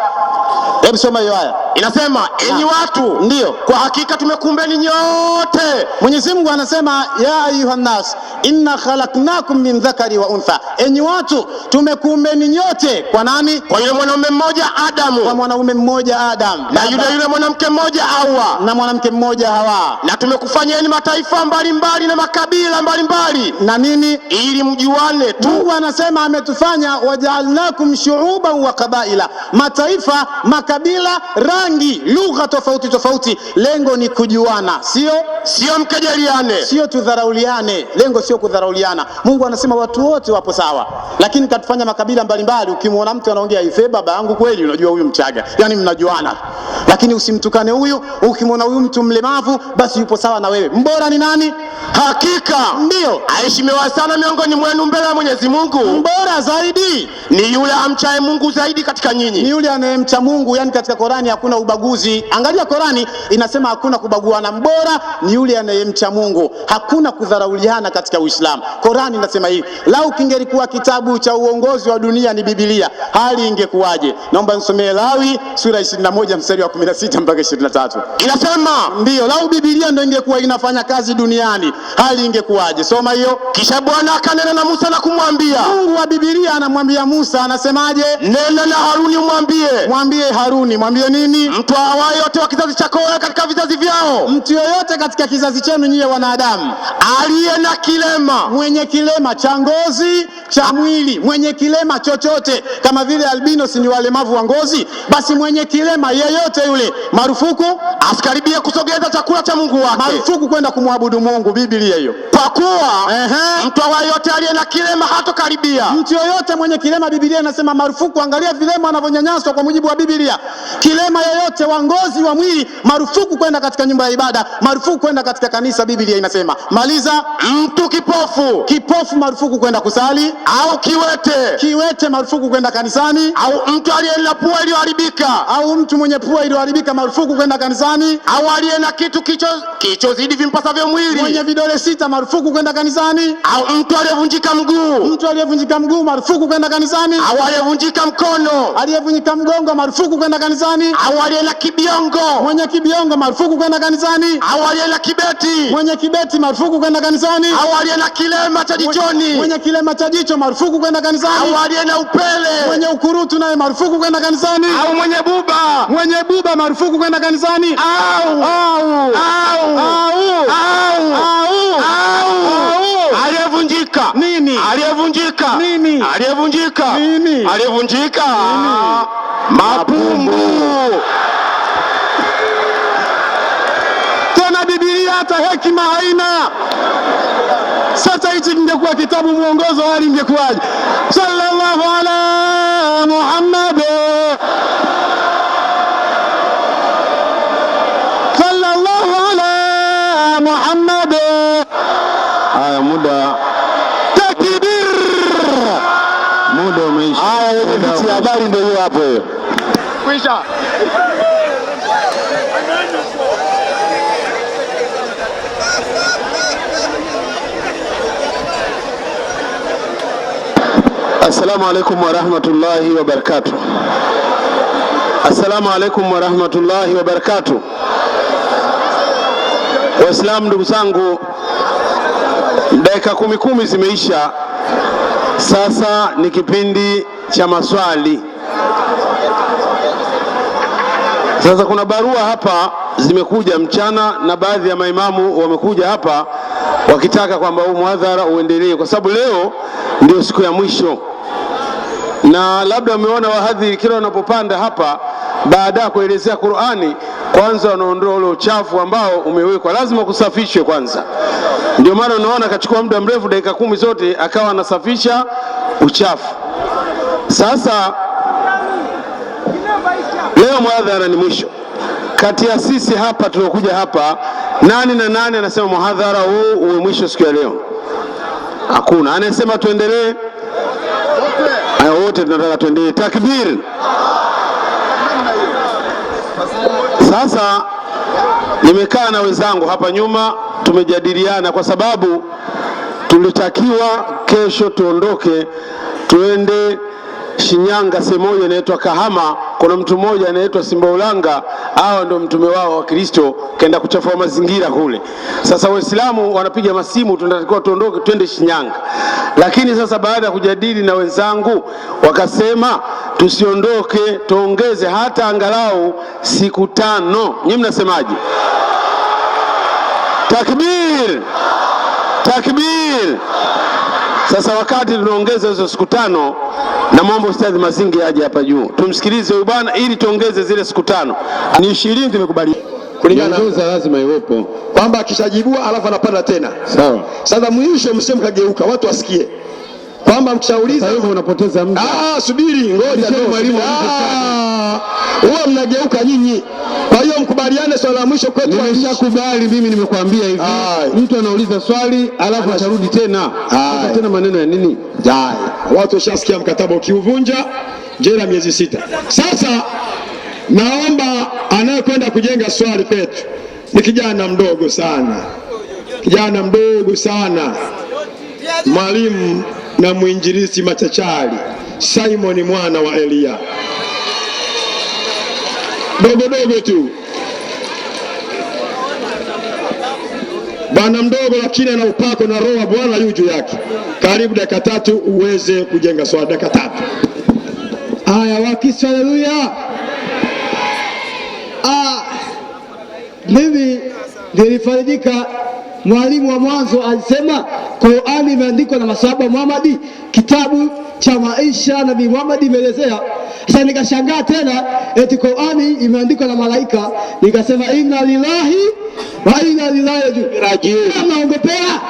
Hebu soma hiyo aya. Inasema enyi watu, ndio kwa hakika tumekuumbeni nyote. Mwenyezi Mungu anasema ya ayuhan nas inna khalaqnakum min dhakari wa untha. Enyi watu tumekuumbeni nyote kwa nani? Kwa yule mwanaume mmoja Adamu, kwa mwanaume mmoja Adam, na yule mwanamke mmoja Hawa, na mwanamke mmoja Hawa. Na tumekufanyeni mataifa mbalimbali na makabila mbalimbali, na nini? Ili mjuane tu. Mungu anasema ametufanya waja'alnakum shu'uban wa qabaila, mataifa, makabila, rangi, lugha tofauti. Lengo ni kujuana, sio mkejeliane, sio tudharauliane. Lengo sio kudharauliana. Mungu anasema watu wote wapo sawa, lakini katufanya makabila mbalimbali. Ukimwona mtu anaongea ife baba yangu kweli, unajua huyu Mchaga, yani mnajuana. Lakini usimtukane huyu. Ukimwona huyu mtu mlemavu, basi yupo sawa na wewe. Mbora ni nani? Hakika ndio aheshimiwa sana miongoni mwenu mbele ya Mwenyezi Mungu. Mbora zaidi ni yule amchaye Mungu zaidi katika nyinyi, ni yule anayemcha Mungu. Yani katika Qurani hakuna ubaguzi. Angalia Qurani inasema hakuna kubaguana. Mbora ni yule anayemcha Mungu, hakuna kudharauliana katika Uislamu. Qurani inasema hivi. Lau kingelikuwa kitabu cha uongozi wa dunia ni Biblia, hali ingekuwaje? Naomba nisomee Lawi sura 21 mstari wa 16 mpaka 23. Inasema ndio, lau Biblia ndio ingekuwa inafanya kazi duniani, hali ingekuwaje? Soma hiyo. Kisha Bwana akanena na Musa na kumwambia. Mungu wa Biblia anamwambia Musa, anasemaje? Nena na Haruni mwambie Haruni. Mwambie nini? Mtu awaye yote wa kizazi chako katika vizazi vyao, mtu yoyote katika kizazi chenu nyie wanadamu, aliye na kilema, mwenye kilema cha ngozi, cha mwili, mwenye kilema chochote, kama vile albinos ni walemavu wa ngozi, basi mwenye kilema yeyote yule marufuku asikaribie kusogeza chakula cha Mungu wake, marufuku kwenda kumwabudu Mungu. Biblia hiyo. Kwa kuwa mtu awaye yote aliye na kilema hatokaribia. Mtu yoyote mwenye kilema, Biblia inasema marufuku. Angalia vilema wanavyonyanyaswa kwa mujibu wa Biblia. Kilema yeyote wa ngozi, wa mwili, marufuku kwenda katika nyumba ya ibada, marufuku kwenda katika kanisa. Biblia inasema. Maliza. Mtu kipofu marufuku kwenda kusali, au kiwete marufuku kwenda kanisani, au mtu aliye na pua iliyoharibika, au mtu mwenye pua iliyoharibika marufuku kwenda kanisani, au aliye na kitu kichozidi vimpasavyo mwili, mwenye vidole 6 marufuku kwenda kanisani, au mtu aliyevunjika mguu marufuku kwenda kanisani, au aliyevunjika mkono, aliyevunjika mgongo marufuku kwenda kanisani, au aliye na kibiongo, mwenye kibiongo marufuku kwenda kanisani, au aliye na kibeti, mwenye kibeti marufuku kwenda kanisani, au aliye na kilema cha jichoni, mwenye kilema cha jicho marufuku kwenda kanisani, au aliye na upele, mwenye ukurutu naye marufuku kwenda kanisani, au mwenye buba marufuku kwenda kanisani, au Aliyevunjika. Nini? Aliyevunjika. Nini? Aliyevunjika. Mapumbu. Tena Biblia hata hekima haina. Sasa hichi kingekuwa kitabu mwongozo, hali ingekuwaje? Sallallahu ala Muhammad, sallallahu ala Muhammad. Haya, muda umeisha. Haya, viti habari ndio hiyo hapo hiyo. Kwisha. Assalamu alaikum wa rahmatullahi wa barakatuh. Assalamu alaikum wa rahmatullahi wa barakatuh. Waislamu ndugu zangu, dakika 10 zimeisha. Sasa ni kipindi cha maswali. Sasa kuna barua hapa zimekuja mchana na baadhi ya maimamu wamekuja hapa wakitaka kwamba huu muhadhara uendelee kwa sababu leo ndio siku ya mwisho. Na labda umeona wahadhiri kila wanapopanda hapa baada ya kuelezea Qur'ani kwanza wanaondoa ule uchafu ambao umewekwa, lazima kusafishwe kwanza. Ndio maana unaona akachukua muda mrefu, dakika 10 zote akawa anasafisha uchafu. Sasa leo muhadhara ni mwisho. Kati ya sisi hapa tuliokuja hapa, nani na nani anasema muhadhara huu uwe mwisho siku ya leo? Hakuna. Anasema tuendelee? Wote tunataka tuendelee. Takbir. Sasa nimekaa na wenzangu hapa nyuma, tumejadiliana kwa sababu tulitakiwa kesho tuondoke tuende Shinyanga, sehemu moja inaitwa Kahama. Kuna mtu mmoja anaitwa Simbaulanga, hao ndio mtume wao wa Kristo, kaenda kuchafua mazingira kule. Sasa Waislamu wanapiga masimu, tunatakiwa tuondoke twende Shinyanga. Lakini sasa baada ya kujadili na wenzangu wakasema tusiondoke, tuongeze hata angalau siku 5. Nyinyi mnasemaje? Takbir. Takbir. Sasa wakati tunaongeza hizo siku 5, na mambo Ustadhi Mazingi aje hapa juu tumsikilize huyu bwana ili tuongeze zile siku 5. Ni 20 tumekubali. Kulingana na lazima iwepo kwamba akishajibua alafu anapanda tena. Sawa. Sasa mwisho mseme kageuka watu wasikie. Kwamba mkishauliza hivyo unapoteza muda. Subiri, ngoja tu mwalimu. Huwa mnageuka nyinyi. Kwa hiyo mkubaliane swala la mwisho kwetu. Nimeshakubali mimi, nimekuambia hivi. Mtu anauliza swali alafu atarudi tena. Hata tena maneno ya nini? Watu washasikia mkataba ukiuvunja jela miezi 6. Sasa naomba anayekwenda kujenga swali kwetu ni kijana mdogo sana. Kijana mdogo sana. Mwalimu na mwinjilisti machachari Simon mwana wa Elia. Dogo tu. Bwana mdogo lakini ana upako na roho Bwana yu juu yake. Karibu dakika 3 uweze kujenga swali. Dakika 3. Haya, wakisi haleluya. Mimi nilifarijika, mwalimu wa mwanzo alisema Qur'ani imeandikwa na masahaba Muhammad, kitabu cha maisha Nabii Muhammad imeelezea. Sasa nikashangaa tena eti Qur'ani imeandikwa na malaika, nikasema inna lillahi wa inna ilaihi rajiun. Naongopea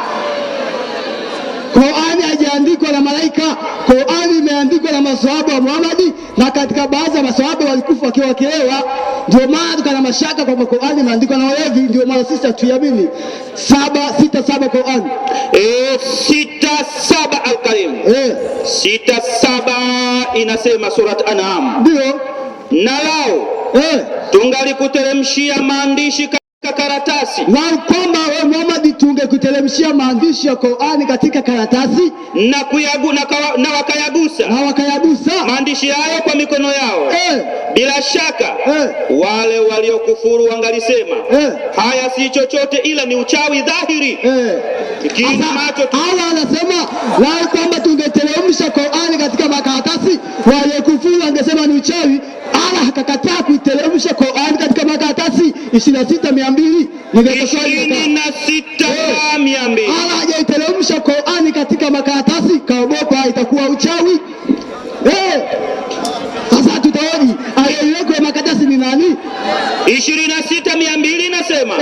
Qur'ani haijaandikwa na malaika, Qur'ani imeandikwa na maswahaba wa Muhammad, na katika baadhi ya maswahaba walikufa wakiwa wakilewa. Ndio maana tukana mashaka kwamba Qur'ani imeandikwa na walevi, ndio maana sisi hatuiamini. 767 Qur'ani 67 Al-Karim 67 inasema surat An'am. Ndio. Na lao tungalikuteremshia maandishi karatasi, na kwamba wewe Muhammad tungekuteremshia maandishi ya Qur'ani katika karatasi na wakayagusa maandishi hayo kwa mikono yao. Bila shaka wale waliokufuru wangalisema haya si chochote ila ni uchawi dhahiri. Allah anasema lao kwamba tungeteremsha Qur'ani katika makaratasi, waliokufuru wangesema ni uchawi. Allah akakataa kuiteremsha Qur'ani katika makaratasi 26,200. 26,200. Allah hajaiteremsha Qur'ani katika makaratasi, kaogopa itakuwa uchawi? Sasa tutaoni aliyewekwa makaratasi ni nani? 26:200 inasema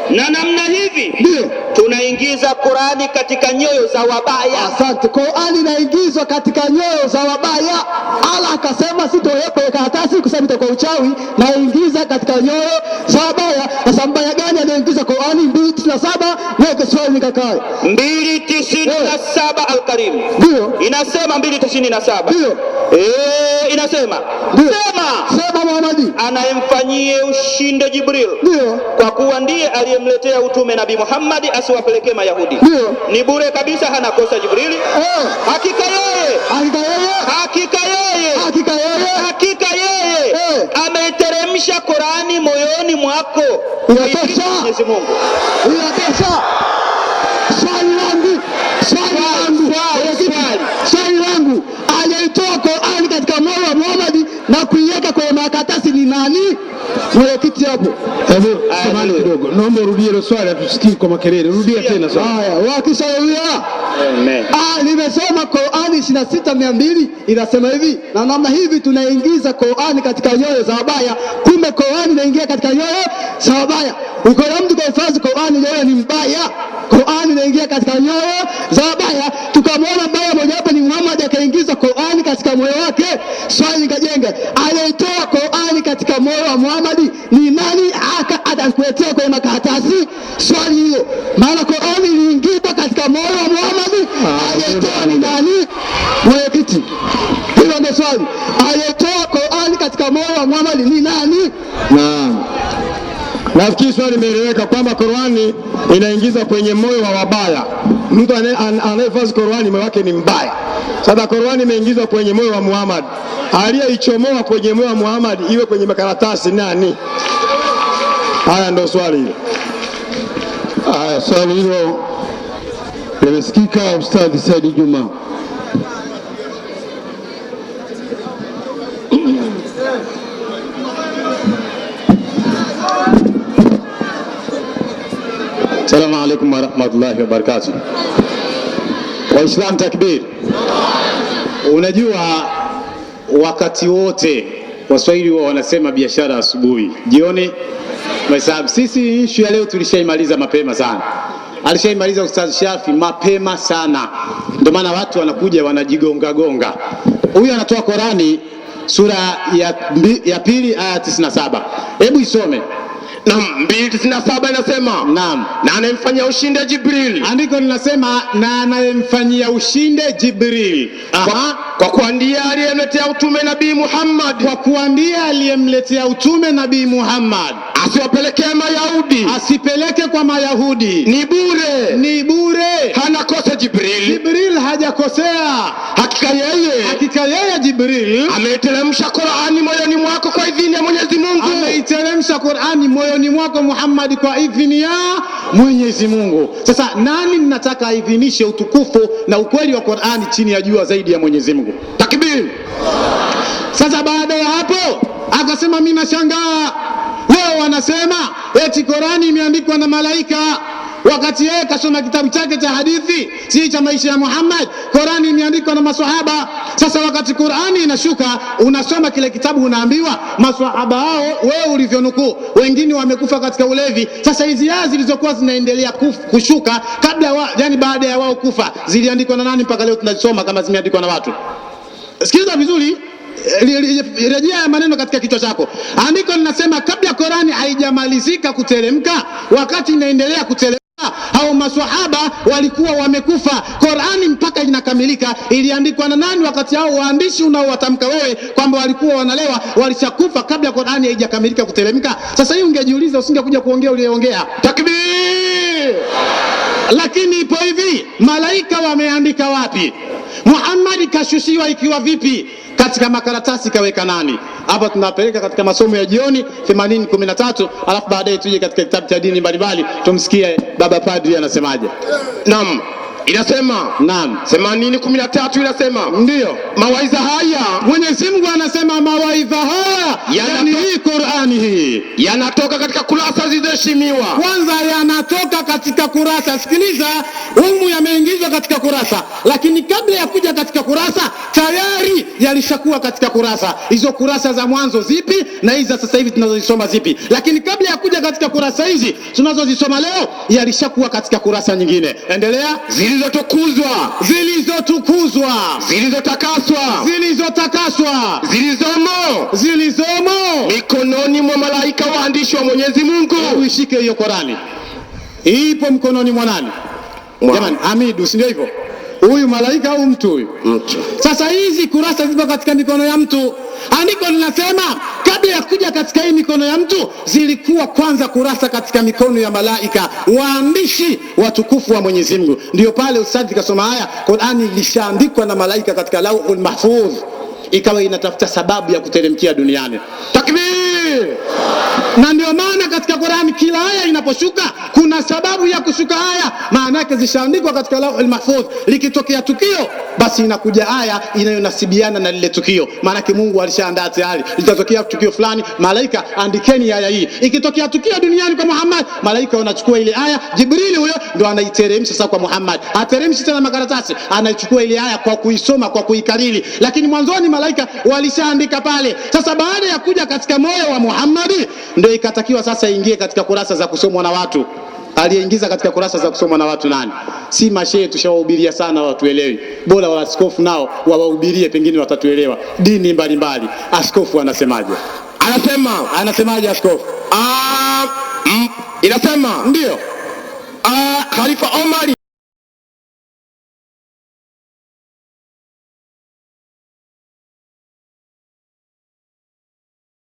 na namna hivi ndio tunaingiza Qur'ani katika nyoyo za wabaya. Asante. Qur'ani inaingizwa katika nyoyo za wabaya. Allah akasema sitoweka karatasi kwa sababu itakuwa uchawi, naingiza katika nyoyo za wabaya. Sasa mbaya gani anaingiza Qur'ani? 297 weka swali nikakae. 297 Al-Karim. Ndio. Inasema 297. Ndio. Inasema. Sema Muhammad. Anayemfanyie ushinde Jibril. Ndio. Kwa kuwa ndiye aliyemletea utume Nabii Muhammad asiwapelekee Mayahudi. Ndio. Ni bure kabisa, hana kosa Jibril. Hakika yeye ameiteremsha Qur'ani moyoni mwako. Inatosha. Mwenyezi Mungu. Inatosha. Swali langu aliyetoa Qur'ani katika moyo wa Muhammad na kuiweka kwenye makaratasi ni nani? Mwenyekiti hapo. Samahani kidogo. Naomba urudie hilo swali, hatusikii kwa makelele. Rudia tena swali. Haya, wakishauriwa. Amen. Nimesoma Qur'ani 26:200 inasema hivi, na namna hivi tunaingiza Qur'ani katika nyoyo za wabaya. Kumbe Qur'ani inaingia katika nyoyo za wabaya. Uko na mtu kahifadhi Qur'ani, yeye ni mbaya. Qur'ani inaingia katika nyoyo za wabaya. Tukamwona mbaya mmoja hapa ni Muhammad, akaingiza Qur'ani katika moyo wake. Swali nikajenga, aliyetoa Qur'ani katika moyo wa Muhammad ni nani? Atakuletea kwenye makaratasi swali hilo, maana Qur'ani iliingia katika moyo wa Muhammad. Aliyetoa ni nani? Mwenyekiti, hilo ndio swali. Aliyetoa Qur'ani katika moyo wa Muhammad ni nani? Naam. Nafikiri swali limeeleweka kwamba Qur'ani inaingiza kwenye moyo wa wabaya. Mtu anayehifadhi Qur'ani moyo wake ni mbaya. Sasa Qur'ani imeingizwa kwenye moyo wa Muhammad. Aliyeichomoa kwenye moyo wa Muhammad iwe kwenye makaratasi nani? Haya ndio swali hilo. Haya, swali hilo limesikika. Ustadhi Said Juma. Assalamu alaikum warahmatullahi wabarakatuh. Waislamu takbir. Unajua wakati wote Waswahili wao wanasema biashara asubuhi, jioni mahesabu. Sisi issue ya leo tulishaimaliza mapema sana. Alishaimaliza Ustadh Shafi mapema sana. Ndio maana watu wanakuja wanajigonga gonga. Huyu anatoa Qur'ani sura ya pili aya 97. Hebu isome. Naam, 297 inasema. Naam. Na anayemfanyia ushinde Jibril. Andiko linasema na anayemfanyia ushinde Jibril. Kwa kuwa ndiye aliyemletea utume Nabii Muhammad. Kwa kuwa ndiye aliyemletea utume Nabii Muhammad. Asiwapelekee Mayahudi. Asipeleke kwa Mayahudi. Ni bure. Ni bure. Hana kosa Jibril. Jibril hajakosea. Hakika yeye Jibril ameiteremsha Qur'ani moyoni mwako kwa idhini ya Mwenyezi Mungu. Ameiteremsha Qur'ani moyoni mwako Muhammad kwa idhini ya Mwenyezi Mungu. Sasa nani ninataka aidhinishe utukufu na ukweli wa Qur'ani chini ya jua zaidi ya Mwenyezi Mungu? Takbir. Sasa baada ya hapo akasema mimi nashangaa leo wanasema eti Qur'ani imeandikwa na malaika, wakati yeye kasoma kitabu chake cha hadithi si cha maisha ya Muhammad. Qur'ani imeandikwa na maswahaba. Sasa wakati Qur'ani inashuka unasoma kile kitabu unaambiwa maswahaba hao wewe ulivyonukuu wengine wamekufa katika ulevi. Sasa hizi aya zilizokuwa zinaendelea kushuka kabla yani baada ya wao kufa ziliandikwa na nani mpaka leo tunasoma kama zimeandikwa na watu? Sikiliza vizuri, rejea maneno katika kichwa chako. Andiko linasema kabla Qur'ani haijamalizika kuteremka, wakati inaendelea kuteremka hao maswahaba walikuwa wamekufa. Qur'ani mpaka inakamilika iliandikwa na nani? Wakati hao waandishi unaowatamka wewe kwamba walikuwa wanalewa walishakufa kabla Qur'ani haijakamilika kuteremka. Sasa hii ungejiuliza, usingekuja kuongea uliyoongea. Takbir. Lakini ipo hivi, malaika wameandika wapi? Muhammad kashushiwa ikiwa vipi? Katika makaratasi kaweka nani? Hapa tunapeleka katika masomo ya jioni 80:13, alafu baadaye tuje katika kitabu cha dini mbalimbali tumsikie baba padri anasemaje. Naam. Inasema. Naam. 80:13 inasema. Ndio. Mawaidha haya Mwenyezi Mungu anasema mawaidha haya yani hii Qur'ani hii yanatoka katika kurasa zilizoheshimiwa. Kwanza yanatoka katika kurasa, sikiliza, humu yameingizwa yanakuja katika kurasa, lakini kabla ya kuja katika kurasa tayari yalishakuwa katika kurasa. Hizo kurasa za mwanzo zipi na hizi sasa hivi tunazozisoma zipi? Lakini kabla ya kuja katika kurasa hizi tunazozisoma leo yalishakuwa katika kurasa nyingine. Endelea. Zilizotukuzwa, zilizotukuzwa, zilizotakaswa, zilizotakaswa, zilizomo mikononi mwa malaika waandishi wa Mwenyezi Mungu. Uishike hiyo Qurani, ipo mkononi mwa nani? Jamani, Hamidu, si ndio hivyo? Huyu malaika au mtu huyu? Mtu. Sasa hizi kurasa zipo katika mikono ya mtu. Andiko linasema kabla ya kuja katika hii mikono ya mtu zilikuwa kwanza kurasa katika mikono ya malaika waandishi watukufu wa Mwenyezi Mungu. Ndio pale ustadhi kasoma haya, Qur'ani ilishaandikwa na malaika katika Lauhul Mahfuz, ikawa inatafuta sababu ya kuteremkia duniani. Takbir! Na ndio maana katika Qur'ani kila aya inaposhuka kuna sababu ya kushuka aya, maana yake zishaandikwa katika Lauhul Mahfuz. Likitokea tukio basi inakuja aya inayonasibiana na lile tukio, maana yake Mungu alishaandaa tayari, litatokea tukio fulani, malaika andikeni aya hii. Ikitokea tukio duniani kwa Muhammad, malaika wanachukua ile aya, Jibril huyo ndo anaiteremsha sasa kwa Muhammad. Hateremshi tena makaratasi, anaichukua ile aya kwa kuisoma, kwa kuikariri, lakini mwanzoni malaika walishaandika pale. Sasa baada ya kuja katika moyo wa Muhammad ndio ikatakiwa sasa ingie katika kurasa za kusomwa na watu. Aliyeingiza katika kurasa za kusomwa na watu nani? Si mashehe, tushawahubiria sana watu elewi. Bora wa askofu nao wawahubirie, pengine watatuelewa dini mbalimbali. Askofu anasemaje? Anasemaje askofu? Inasema ndio Khalifa Omar